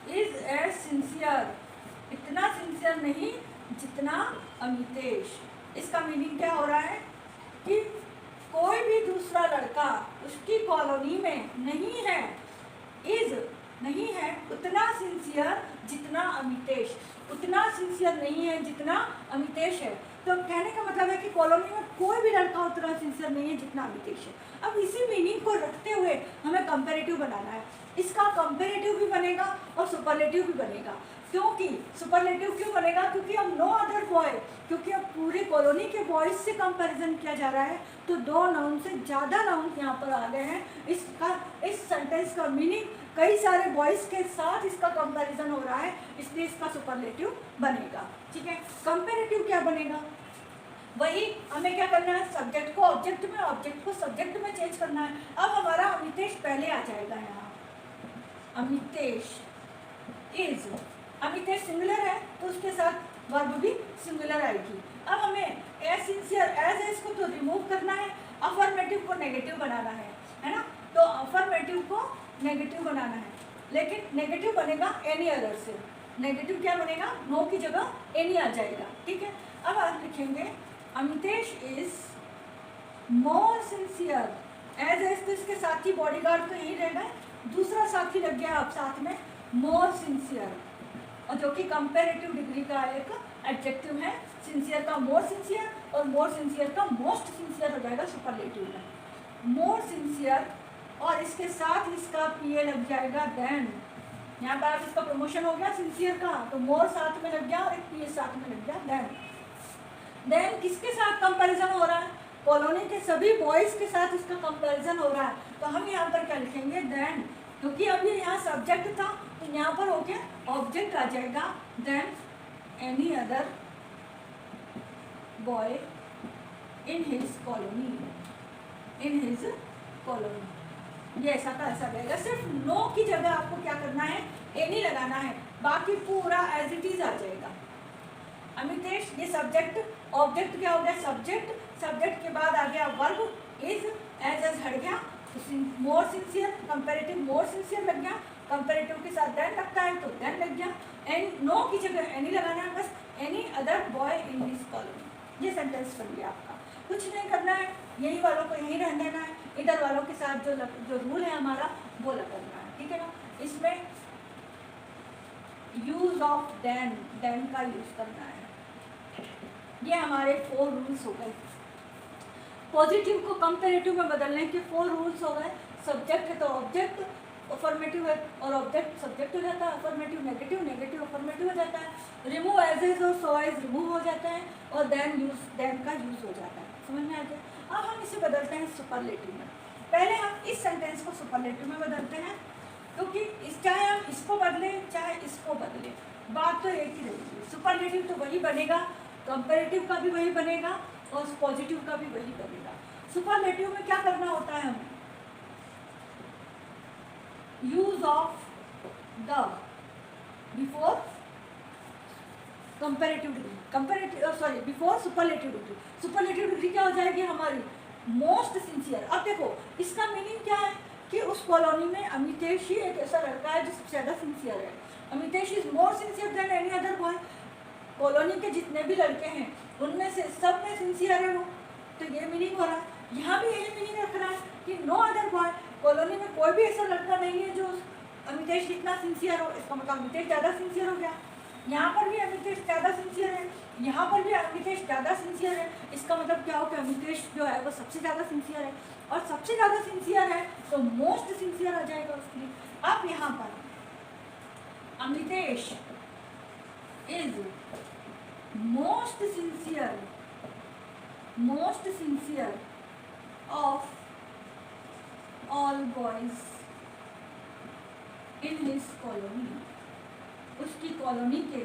इज एज सिंसियर, इतना सिंसियर नहीं जितना अमितेश। इसका मीनिंग क्या हो रहा है कि कोई भी दूसरा लड़का उसकी कॉलोनी में नहीं है, इज नहीं है उतना सिंसियर जितना अमितेश, उतना सिंसियर नहीं है जितना अमितेश है। तो कहने का मतलब है कि कॉलोनी में कोई भी लड़का उतना सिंसियर नहीं है जितना अमितेश है। अब इसी मीनिंग को रखते हुए हमें कंपैरेटिव बनाना है। इसका कंपैरेटिव भी बनेगा और सुपरलेटिव भी बनेगा। क्योंकि सुपरलेटिव क्यों बनेगा, क्योंकि अब नो अदर बॉय, क्योंकि अब पूरे कॉलोनी के बॉयज से कंपैरिजन किया जा रहा है, तो 2 नाउन से ज़्यादा नाउन यहाँ पर आ गए हैं। इस सेंटेंस का मीनिंग कई सारे बॉयज के साथ इसका कंपैरिजन हो रहा है, इसलिए इसका सुपरलेटिव बनेगा, ठीक है। कंपैरेटिव क्या बनेगा, वही हमें क्या करना है, सब्जेक्ट को ऑब्जेक्ट में, ऑब्जेक्ट को सब्जेक्ट में चेंज करना है। अब हमारा अमितेश पहले आ जाएगा यहाँ, अमितेश इज, अमितेश सिंगुलर है तो उसके साथ वर्ब भी सिंगुलर आएगी। अब हमें एज सिंसियर, एज इसको तो रिमूव करना है, अफर्मेटिव को नेगेटिव बनाना है ना। तो अफर्मेटिव को नेगेटिव बनाना है, लेकिन नेगेटिव बनेगा एनी अदर से। नेगेटिव क्या बनेगा, नो की जगह एनी आ जाएगा, ठीक है। अब आप लिखेंगे Amitesh is more sincere, as तो इसके साथ ही बॉडीगार्ड तो यही रहेगा, दूसरा साथी लग गया अब साथ में, मोर सिंसियर, और जो कि कंपैरेटिव डिग्री का एक एडजेक्टिव है। सिंसियर का मोर सिंसियर और मोर सिंसियर का मोस्ट सिंसियर हो जाएगा सुपरलेटिव में। मोर सिंसियर और इसके साथ इसका पीए लग जाएगा देन। यहाँ पर इसका प्रमोशन हो गया सिंसियर का, तो मोर साथ में लग गया और एक पीए साथ में लग गया देन किसके साथ कंपैरिजन हो रहा है, कॉलोनी के सभी बॉयज के साथ इसका कंपैरिजन हो रहा है। तो हम यहाँ पर क्या लिखेंगे, देन, क्योंकि अब ये यहाँ सब्जेक्ट था तो यहाँ पर हो गया ऑब्जेक्ट आ जाएगा, than any other boy in his colony, in his colony, ये ऐसा का ऐसा रहेगा। सिर्फ नो की जगह आपको क्या करना है, एनी लगाना है, बाकी पूरा एज इट इज आ जाएगा। अमितेश, ये सब्जेक्ट, ऑब्जेक्ट क्या हो गया, सब्जेक्ट, सब्जेक्ट के बाद आ गया वर्ब, इज, एज हट गया, more sincere, comparative more sincere लग गया, कंपैरेटिव के साथ देन लगता है तो देन लग गया, एंड नो की जगह एनी लगाना है, बस any other boy in his colony. ये सेंटेंस बन गया आपका, कुछ नहीं करना है, यही वालों को यहीं रहने देना है, इधर वालों के साथ जो रूल है हमारा वो लगना है, ठीक है ना। इसमें यूज ऑफ देन, देन का यूज करना है, ये हमारे 4 रूल्स हो गए। पॉजिटिव को कंपेरेटिव में बदलने के 4 रूल्स हो गए। सब्जेक्ट है तो ऑब्जेक्ट अफर्मेटिव है और ऑब्जेक्ट सब्जेक्ट हो जाता है, अफर्मेटिव नेगेटिव, नेगेटिव अफर्मेटिव हो जाता है, रिमूव एज इज और सो एज रिमूव हो जाता है और देन का यूज हो जाता है। समझ में आ गया। अब हम इसे बदलते हैं सुपरलेटिव में। पहले हम इस सेंटेंस को सुपरलेटिव में बदलते हैं, क्योंकि चाहे हम इसको बदलें चाहे इसको बदलें, बात तो एक ही रहेगी। सुपरलेटिव तो वही बनेगा, कंपेरेटिव का भी वही बनेगा और पॉजिटिव का भी वही बनेगा। सुपरलेटिव में क्या करना होता है हमें? Use of the before comparative degree, before superlative degree. Superlative degree क्या हो जाएगी हमारी? Most sincere. अब देखो इसका मीनिंग क्या है कि उस कॉलोनी में अमितेश ही एक ऐसा लड़का है जो सबसे ज़्यादा सिंसियर है। Amitesh is more sincere than any other boy. Colony के जितने भी लड़के हैं उनमें से सब में सिंसियर है वो, तो ये मीनिंग हो रहा है। यहाँ भी यही मीनिंग रख रहा है कि नो अदर बॉय, कॉलोनी में कोई भी ऐसा लड़का नहीं है जो अमितेश जितना सिंसियर हो। इसका मतलब अमितेश ज़्यादा सिंसियर हो गया। यहाँ पर भी अमितेश ज़्यादा सिंसियर है, यहाँ पर भी अमितेश ज़्यादा सिंसियर है। इसका मतलब क्या हो कि अमितेश जो है वो सबसे ज़्यादा सिंसियर है, और सबसे ज़्यादा सिंसियर है तो मोस्ट सिंसियर आ जाएगा उसके लिए। अब यहाँ पर Amitesh is most sincere of all boys in his colony. उसकी कॉलोनी के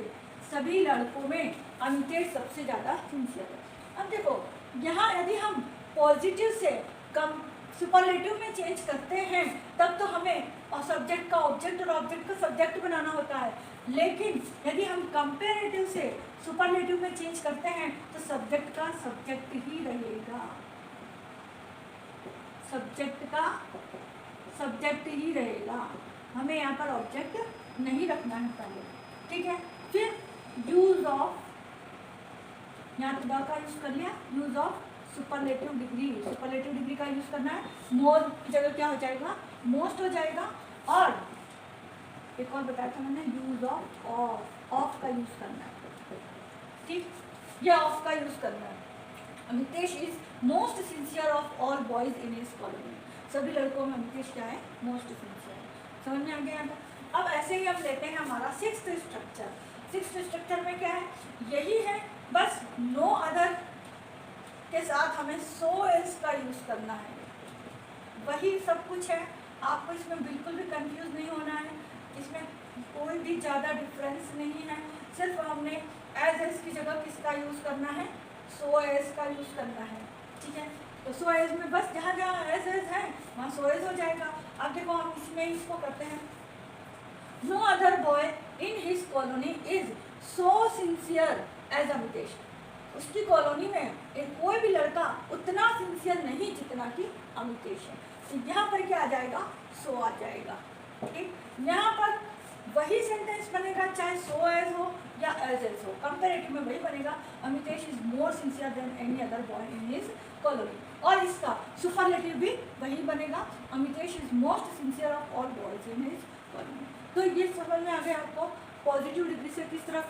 सभी लड़कों में अमितेश सबसे ज़्यादा सिंसियर है। अब देखो यहाँ यदि हम पॉजिटिव से कम सुपरलेटिव में चेंज करते हैं तब तो हमें सब्जेक्ट का ऑब्जेक्ट और ऑब्जेक्ट का सब्जेक्ट बनाना होता है, लेकिन यदि हम कंपेरेटिव से सुपरलेटिव में चेंज करते हैं तो सब्जेक्ट का सब्जेक्ट ही रहेगा, सब्जेक्ट का सब्जेक्ट ही रहेगा। हमें यहाँ पर ऑब्जेक्ट नहीं रखना है पहले, ठीक है। फिर यूज ऑफ, यहाँ तो का यूज कर लिया, use of superlative degree. Superlative degree का यूज करना है, मोर की जगह क्या हो जाएगा? मोस्ट हो जाएगा। और एक और बताया था मैंने, यूज ऑफ का यूज करना है, ठीक, या ऑफ का यूज करना है। Amitesh is most sincere of all boys in his colony. सभी लड़कों में अमितेश क्या है? मोस्ट सिंसियर है। समझ में आ गया? अब ऐसे ही हम लेते हैं हमारा सिक्स्थ स्ट्रक्चर। सिक्स्थ स्ट्रक्चर में क्या है? यही है, बस नो अदर के साथ हमें सो एल्स का यूज करना है। वही सब कुछ है, आपको इसमें बिल्कुल भी कंफ्यूज नहीं होना है। इसमें कोई भी ज़्यादा डिफरेंस नहीं है, सिर्फ हमने एज एस की जगह किसका यूज करना है? सो एस का यूज करना है, ठीक है। तो सो एस में बस जहाँ जहाँ एज एस है वहाँ सो एस हो जाएगा। अब देखो हम इसमें इसको करते हैं, no other boy in his colony is so sincere as Amitesh. उसकी कॉलोनी में एक कोई भी लड़का उतना सिंसियर नहीं जितना कि अमितेश है। तो यहाँ पर क्या आ जाएगा? सो आ जाएगा, ठीक। यहाँ पर वही सेंटेंस बनेगा चाहे सो एज हो या एज एज हो, कंपेरेटिव में वही बनेगा, Amitesh is more sincere than any other boy in his colony. और इसका सुपरलेटिव भी वही बनेगा, Amitesh is most sincere of all boys in his colony. तो ये समझ में आ गया आपको पॉजिटिव डिग्री से किस तरह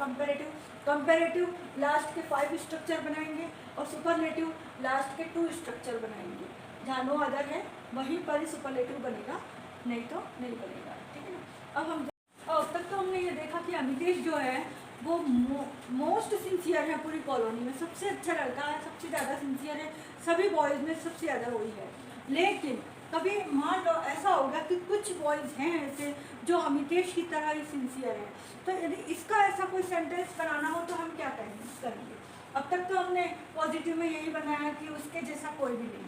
कंपेरेटिव लास्ट के 5 स्ट्रक्चर बनाएंगे और सुपरलेटिव लास्ट के 2 स्ट्रक्चर बनाएंगे। जहाँ नो अदर है वहीं पर ही सुपरलेटिव बनेगा, नहीं तो नहीं बनेगा, ठीक है ना। अब तक तो हमने ये देखा कि अमितेश जो है वो मोस्ट सिंसियर है पूरी कॉलोनी में, सबसे अच्छा लड़का है, सबसे ज़्यादा सिंसियर है, सभी बॉयज़ में सबसे ज़्यादा वही है। लेकिन कभी मान लो ऐसा होगा कि कुछ बॉयज़ हैं ऐसे जो अमितेश की तरह ही सिंसियर है, तो यदि इसका ऐसा कोई सेंटेंस बनाना हो तो हम क्या करेंगे? अब तक तो हमने पॉजिटिव में यही बनाया कि उसके जैसा कोई भी नहीं,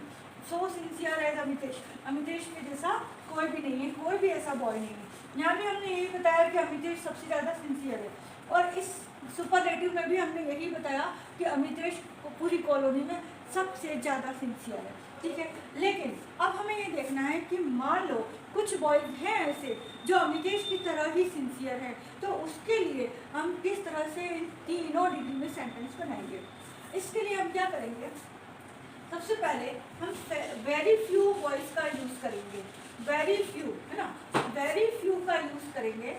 सो सिंसियर है अमितेश के जैसा कोई भी नहीं है, कोई भी ऐसा बॉय नहीं है। यहाँ भी हमने यही बताया कि अमितेश सबसे ज़्यादा सिंसियर है, और इस सुपरलेटिव में भी हमने यही बताया कि अमितेश पूरी कॉलोनी में सबसे ज़्यादा सिंसियर है, ठीक है। लेकिन अब हमें ये देखना है कि मान लो कुछ बॉयज़ हैं ऐसे जो अमितेश की तरह ही सिंसियर है, तो उसके लिए हम किस तरह से इन तीनों डिग्री में सेंटेंस बनाएंगे। इसके लिए हम क्या करेंगे? सबसे पहले हम वेरी फ्यू बॉयज़ का यूज़ करेंगे, वेरी फ्यू, है ना, वेरी फ्यू का यूज़ करेंगे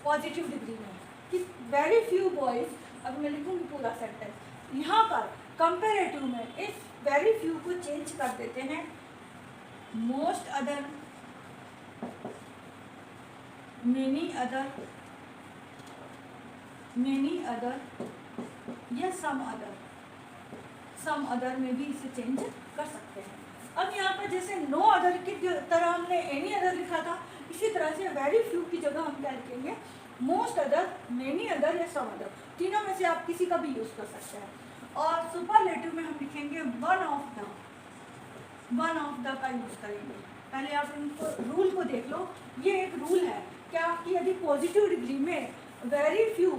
पॉजिटिव डिग्री में। कि वेरी फ्यू बॉयज, अब मैं लिखूंगी पूरा सेंटेंस, यहाँ पर कंपेरेटिव में इस वेरी फ्यू को चेंज कर देते हैं मोस्ट अदर, मेनी अदर या सम अदर में भी इसे चेंज कर सकते हैं। अब यहाँ पर जैसे नो अदर की तरह हमने एनी अदर लिखा था, इसी तरह से वेरी फ्यू की जगह हम क्या लिखेंगे मोस्ट अदर, मेनी अदर या सम अदर, तीनों में से आप किसी का भी यूज़ कर सकते हैं। और सुपरलेटिव में हम लिखेंगे वन ऑफ द का यूज़ करेंगे। पहले आप इनको रूल को देख लो, ये एक रूल है क्या कि यदि पॉजिटिव डिग्री में very few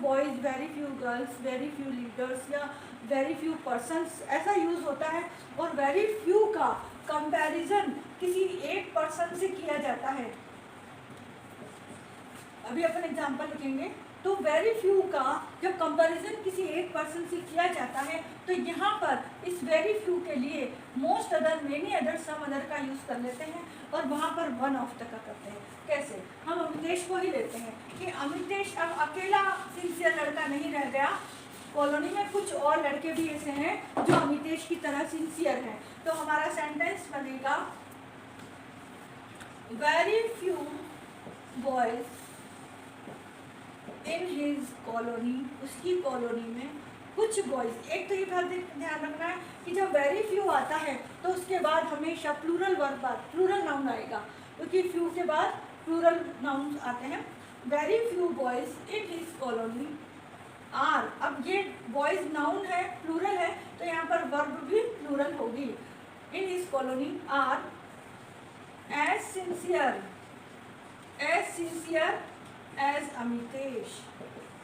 boys, very few girls, very few leaders या वेरी फ्यू पर्सन्स ऐसा यूज़ होता है और वेरी फ्यू का कंपैरिजन किसी एक पर्सन से किया जाता है, अभी अपन एग्जांपल लिखेंगे, तो वेरी फ्यू का जब कंपैरिजन किसी एक पर्सन से किया जाता है तो यहाँ पर इस वेरी फ्यू के लिए most other, many other, some other का यूज़ कर लेते हैं और वहाँ पर वन ऑफ तक का करते हैं। कैसे? हम अमितेश को ही लेते हैं कि अमितेश अब अकेला सिंसियर लड़का नहीं रह गया, कॉलोनी में कुछ और लड़के भी ऐसे हैं जो अमितेश की तरह सिंसियर हैं। तो हमारा सेंटेंस बनेगा very few boys in his colony, उसकी कॉलोनी में कुछ बॉयज। एक तो ये बात ध्यान रखना है कि जब वेरी फ्यू आता है तो उसके बाद हमेशा प्लूरल वर्ब, प्लूरल नाउन आएगा, क्योंकि फ्यू के बाद प्लूरल नाउन आते हैं। Very few boys in his colony are, अब ये बॉयज नाउन है, प्लूरल है, तो यहाँ पर वर्ब भी प्लूरल होगी। In his colony are as sincere as Amitesh,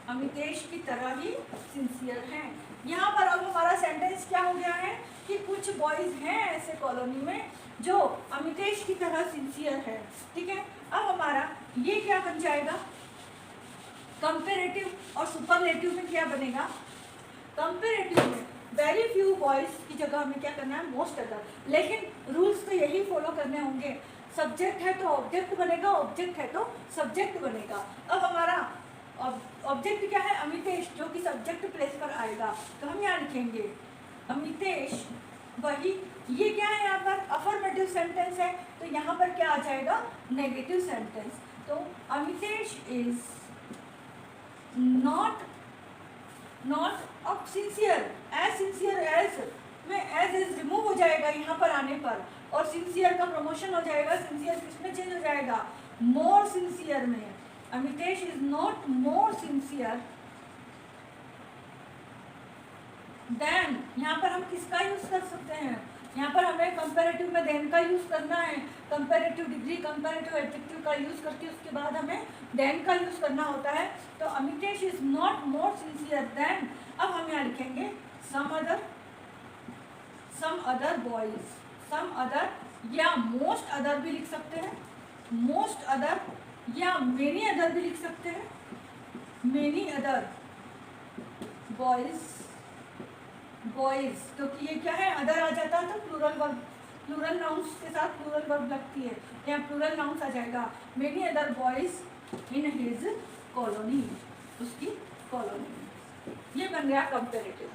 Amitesh की तरह ही सिंसियर हैं। यहाँ पर अब हमारा सेंटेंस क्या हो गया है कि कुछ बॉयज हैं ऐसे कॉलोनी में जो अमितेश की तरह सिंसियर है। ठीक है, अब हमारा ये क्या बन जाएगा, कंपेरेटिव और सुपरलेटिव में क्या बनेगा। कंपेरेटिव में वेरी फ्यू बॉयज की जगह हमें क्या करना है मोस्ट अदर, लेकिन रूल्स तो यही फॉलो करने होंगे, सब्जेक्ट है तो ऑब्जेक्ट बनेगा, ऑब्जेक्ट है तो सब्जेक्ट बनेगा। अब हमारा ऑब्जेक्ट क्या है अमितेश, जो कि सब्जेक्ट प्लेस पर आएगा, तो हम यहाँ लिखेंगे अमितेश वही, ये क्या है यहाँ पर अफर्मेटिव सेंटेंस है, तो यहाँ पर क्या आ जाएगा नेगेटिव सेंटेंस। तो अमितेश इज नॉट अब सिंसियर एज में एज रिमूव हो जाएगा यहाँ पर आने पर, और सिंसियर का प्रमोशन हो जाएगा, सिंसियर किसमें चेंज हो जाएगा मोर सिंसियर में। Amitesh is not more sincere than, यहाँ पर हम किसका यूज कर सकते हैं, यहाँ पर हमें कंपैरेटिव में देन का यूज करना है, कंपैरेटिव डिग्री, कंपैरेटिव एडजेक्टिव का यूज करके उसके बाद हमें देन का यूज करना होता है। तो Amitesh is not more sincere than, अब हम यहाँ लिखेंगे some other boys, some other या मोस्ट अदर भी लिख सकते हैं, मोस्ट अदर या मेनी अदर भी लिख सकते हैं, मेनी अदर बॉयज, क्योंकि ये क्या है अदर आ जाता है तो प्लूरल वर्ब, प्लूरल नाउन्स के साथ प्लूरल वर्ब लगती है, यहाँ प्लूरल नाउन्स आ जाएगा। Many other boys in his colony, उसकी कॉलोनी, ये बन गया कंपेरेटिव।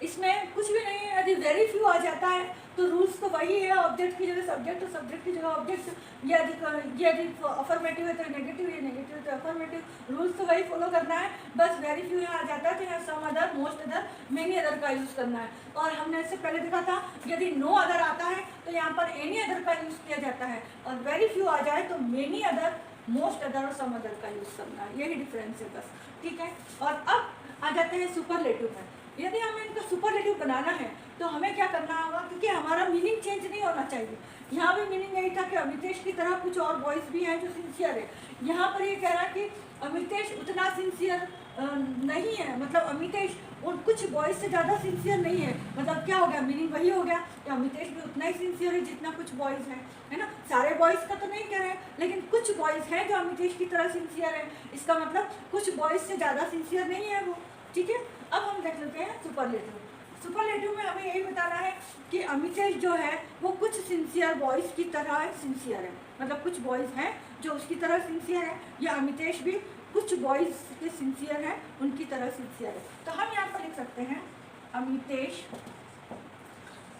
इसमें कुछ भी नहीं है, यदि वेरी फ्यू आ जाता है तो रूल्स तो वही है, ऑब्जेक्ट की जगह सब्जेक्ट और सब्जेक्ट की जगह ऑब्जेक्ट, यदि अफर्मेटिव है तो नेगेटिव, ये नेगेटिव है तो अफर्मेटिव, रूल्स तो वही फॉलो करना है। बस वेरी फ्यू यहाँ आ जाता है तो यहाँ some other, most other, many other का यूज़ करना है। और हमने इससे पहले देखा था यदि नो अदर आता है तो यहाँ पर एनी अदर का यूज़ किया जाता है, और वेरी फ्यू आ जाए तो मेनी अदर, मोस्ट अदर और सम अदर का यूज़ करना है, यही डिफरेंस है बस। ठीक है, और अब आ जाते हैं सुपरलेटिव में। यदि हमें इनका सुपरलेटिव बनाना है तो हमें क्या करना होगा, क्योंकि हमारा मीनिंग चेंज नहीं होना चाहिए। यहाँ भी मीनिंग यही था कि अमितेश की तरह कुछ और बॉयज़ भी हैं जो सिंसियर है, यहाँ पर ये कह रहा है कि अमितेश उतना सिंसियर नहीं है, मतलब अमितेश उन कुछ बॉयज़ से ज़्यादा सिंसियर नहीं है। मतलब क्या हो गया, मीनिंग वही हो गया कि अमितेश भी उतना ही सिंसियर है जितना कुछ बॉयज़ हैं, है ना। सारे बॉयज़ का तो नहीं कह रहे हैं, लेकिन कुछ बॉयज़ हैं जो अमितेश की तरह सिंसियर है, इसका मतलब कुछ बॉयज़ से ज़्यादा सिंसियर नहीं है वो। ठीक है, अब हम देख लेते हैं सुपरलेटिव। सुपरलेटिव में हमें यही बताना है कि अमितेश जो है वो कुछ सिंसियर बॉयज़ की तरह सिंसियर है, मतलब कुछ बॉयज़ हैं जो उसकी तरह सिंसियर है, या अमितेश भी कुछ कुछ बॉयज़ के सिंसियर हैं उनकी तरह सिंसियर है। तो हम यहाँ पर लिख सकते हैं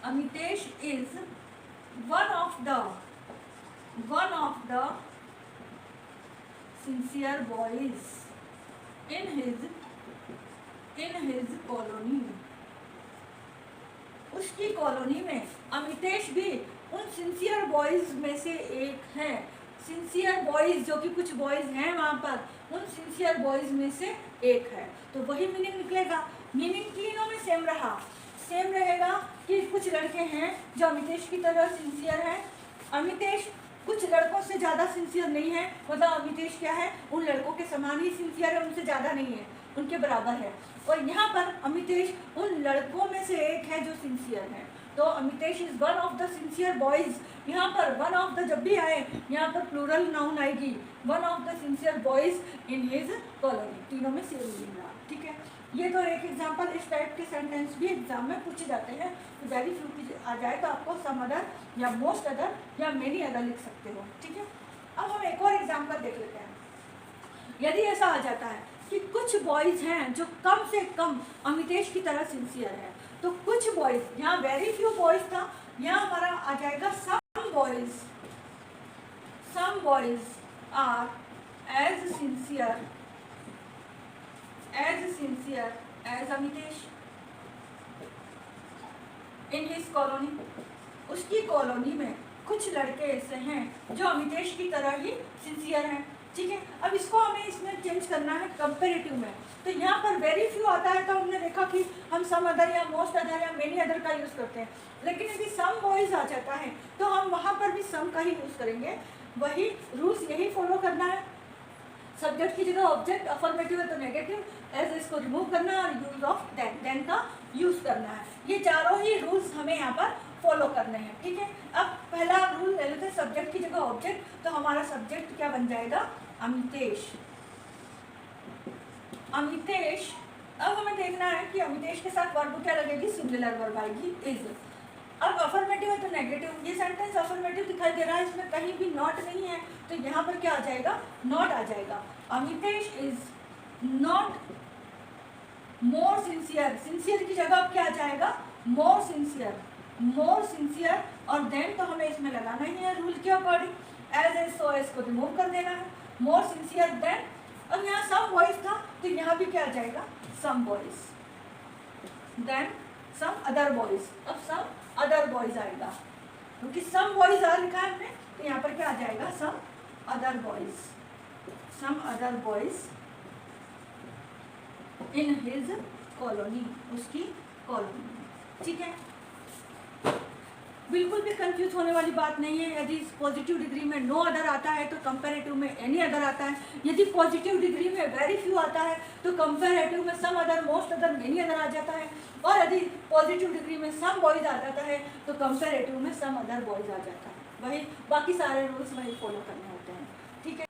Amitesh is one of the sincere boys in his colony. उसकी कॉलोनी में अमितेश भी उन सिंसियर बॉयज में से एक है। सिंसियर बॉयज जो कि कुछ बॉयज हैं वहाँ पर, उन सिंसियर बॉयज में से एक है। तो वही मीनिंग निकलेगा। मीनिंग तीनों में सेम रहेगा कि कुछ लड़के हैं जो अमितेश की तरह सिंसियर हैं। अमितेश कुछ लड़कों से ज़्यादा सिंसियर नहीं है, मतलब अमितेश क्या है, उन लड़कों के समान ही सिंसियर है, उनसे ज़्यादा नहीं है, उनके बराबर है। और यहाँ पर अमितेश उन लड़कों में से एक है जो सिंसियर है। तो Amitesh is one of the sincere boys. यहाँ पर वन ऑफ द जब भी आए यहाँ पर प्लूरल नाउन आएगी, one of the sincere boys in his colony. तीनों में सेम मीनिंग रहा, ठीक है। ये तो एक एग्जाम्पल, इस टाइप के सेंटेंस भी एग्जाम में पूछे जाते हैं। तो वेरी फ्यू आ जाए तो आपको सम अदर या मोस्ट अदर या मेनी अदर लिख सकते हो, ठीक है। अब हम एक और एग्जाम्पल देख लेते हैं। यदि ऐसा आ जाता है कि कुछ बॉयज हैं जो कम से कम अमितेश की तरह सिंसियर है, तो कुछ बॉयज, यहाँ वेरी फ्यू बॉयज था, यहाँ हमारा आ जाएगा some boys are as sincere as Amitesh in his colony. उसकी कॉलोनी में कुछ लड़के ऐसे हैं जो अमितेश की तरह ही सिंसियर हैं, ठीक है। अब इसको हमें इसमें चेंज करना है कंपेरेटिव में। तो यहाँ पर वेरी फ्यू आता है तो हमने देखा कि हम सम अदर या मोस्ट अदर या मेनी अदर का यूज़ करते हैं। लेकिन यदि सम बॉयज आ जाता है तो हम वहाँ पर भी सम का ही यूज़ करेंगे। वही रूल्स यही फॉलो करना है। सब्जेक्ट की जगह ऑब्जेक्ट, अफर्मेटिव है तो नेगेटिव, एज इसको रिमूव करना है और यूज ऑफ देन का यूज़ करना है। ये चारों ही रूल्स हमें यहाँ पर फॉलो करने हैं, ठीक है। अब पहला रूल ले लेते हैं, सब्जेक्ट की जगह ऑब्जेक्ट। तो हमारा सब्जेक्ट क्या बन जाएगा, अमितेश। अब हमें देखना है कि अमितेश के साथ वर्ब क्या लगेगी, सिंगुलर वर्ब आएगी, इज। अब अफर्मेटिव है तो नेगेटिव। ये सेंटेंस अफर्मेटिव दिखाई दे रहा है, इसमें कहीं भी नॉट नहीं है, तो यहाँ पर क्या आ जाएगा, नॉट आ जाएगा। Amitesh is not more sincere. Sincere की जगह अब क्या आ जाएगा, मोर सिंसियर। और देन तो हमें इसमें लगाना ही है रूल के according, as as so as को रिमूव कर देना है, मोर सिंसियर देन। अब यहाँ सम बॉयज था तो यहाँ भी क्या आ जाएगा, some boys, than some other boys. अब सम अदर बॉयज आएगा क्योंकि सम बॉयज आ लिखा है हमने, तो यहाँ पर क्या आ जाएगा, some other boys in his colony, उसकी कॉलोनी, ठीक है। बिल्कुल भी कंफ्यूज होने वाली बात नहीं है। यदि पॉजिटिव डिग्री में नो अदर आता है तो कंपैरेटिव में एनी अदर आता है। यदि पॉजिटिव डिग्री में वेरी फ्यू आता है तो कंपैरेटिव में some other, most other, many other आ जाता है। और यदि पॉजिटिव डिग्री में सम बॉयज आ जाता है तो कंपैरेटिव में सम अदर बॉयज आ जाता है। वही बाकी सारे रूल्स वही फॉलो करने होते हैं, ठीक है।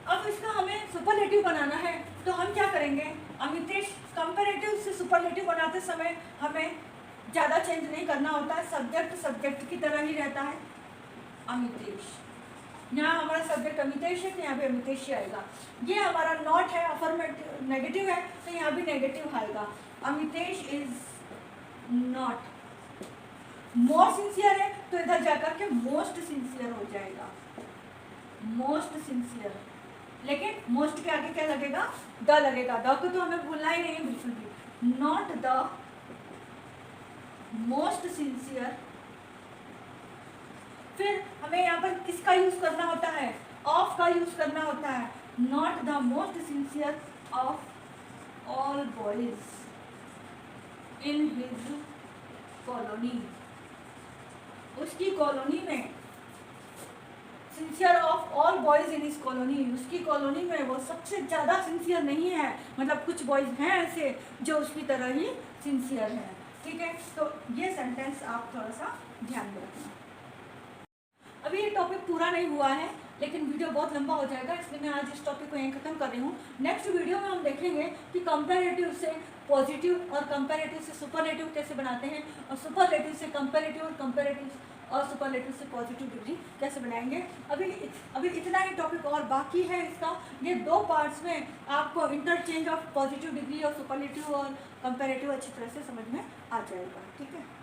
अब इसका हमें सुपरलेटिव बनाना है तो हम क्या करेंगे, अमितेश कंपैरेटिव से सुपरलेटिव बनाते समय हमें ज़्यादा चेंज नहीं करना होता है। सब्जेक्ट की तरह ही रहता है, अमितेश। यहाँ हमारा सब्जेक्ट अमितेश है तो यहाँ भी अमितेश ही आएगा। ये हमारा नॉट है, अफर्मेटिव नेगेटिव है तो यहाँ भी नेगेटिव आएगा। Amitesh is not more sincere है तो इधर जाकर के मोस्ट सिंसियर हो जाएगा, मोस्ट सिंसियर। लेकिन मोस्ट के आगे क्या लगेगा, द लगेगा। द को तो हमें भूलना ही नहीं है बिल्कुल भी। Not the most sincere. फिर हमें यहाँ पर किसका यूज करना होता है, ऑफ का यूज करना होता है। Not the most sincere of all boys in his colony. उसकी कॉलोनी में, sincere of all boys in his colony, उसकी कॉलोनी में वो सबसे ज़्यादा सिंसियर नहीं है, मतलब कुछ बॉयज हैं ऐसे जो उसकी तरह ही सिंसियर हैं, ठीक है। तो ये सेंटेंस आप थोड़ा सा ध्यान में रखना। अभी ये टॉपिक पूरा नहीं हुआ है लेकिन वीडियो बहुत लंबा हो जाएगा, इसलिए मैं आज इस टॉपिक को यहीं खत्म कर रही हूँ। नेक्स्ट वीडियो में हम देखेंगे कि कंपैरेटिव से पॉजिटिव और कंपैरेटिव से सुपरलेटिव कैसे बनाते हैं, और सुपरलेटिव से कंपैरेटिव और कंपैरेटिव और सुपरलेटिव से पॉजिटिव डिग्री कैसे बनाएंगे। अभी इतना ही टॉपिक और बाकी है इसका। ये 2 पार्ट्स में आपको इंटरचेंज ऑफ पॉजिटिव डिग्री और सुपरलेटिव और कंपैरेटिव अच्छी तरह से समझ में आ जाएगा। ठीक है।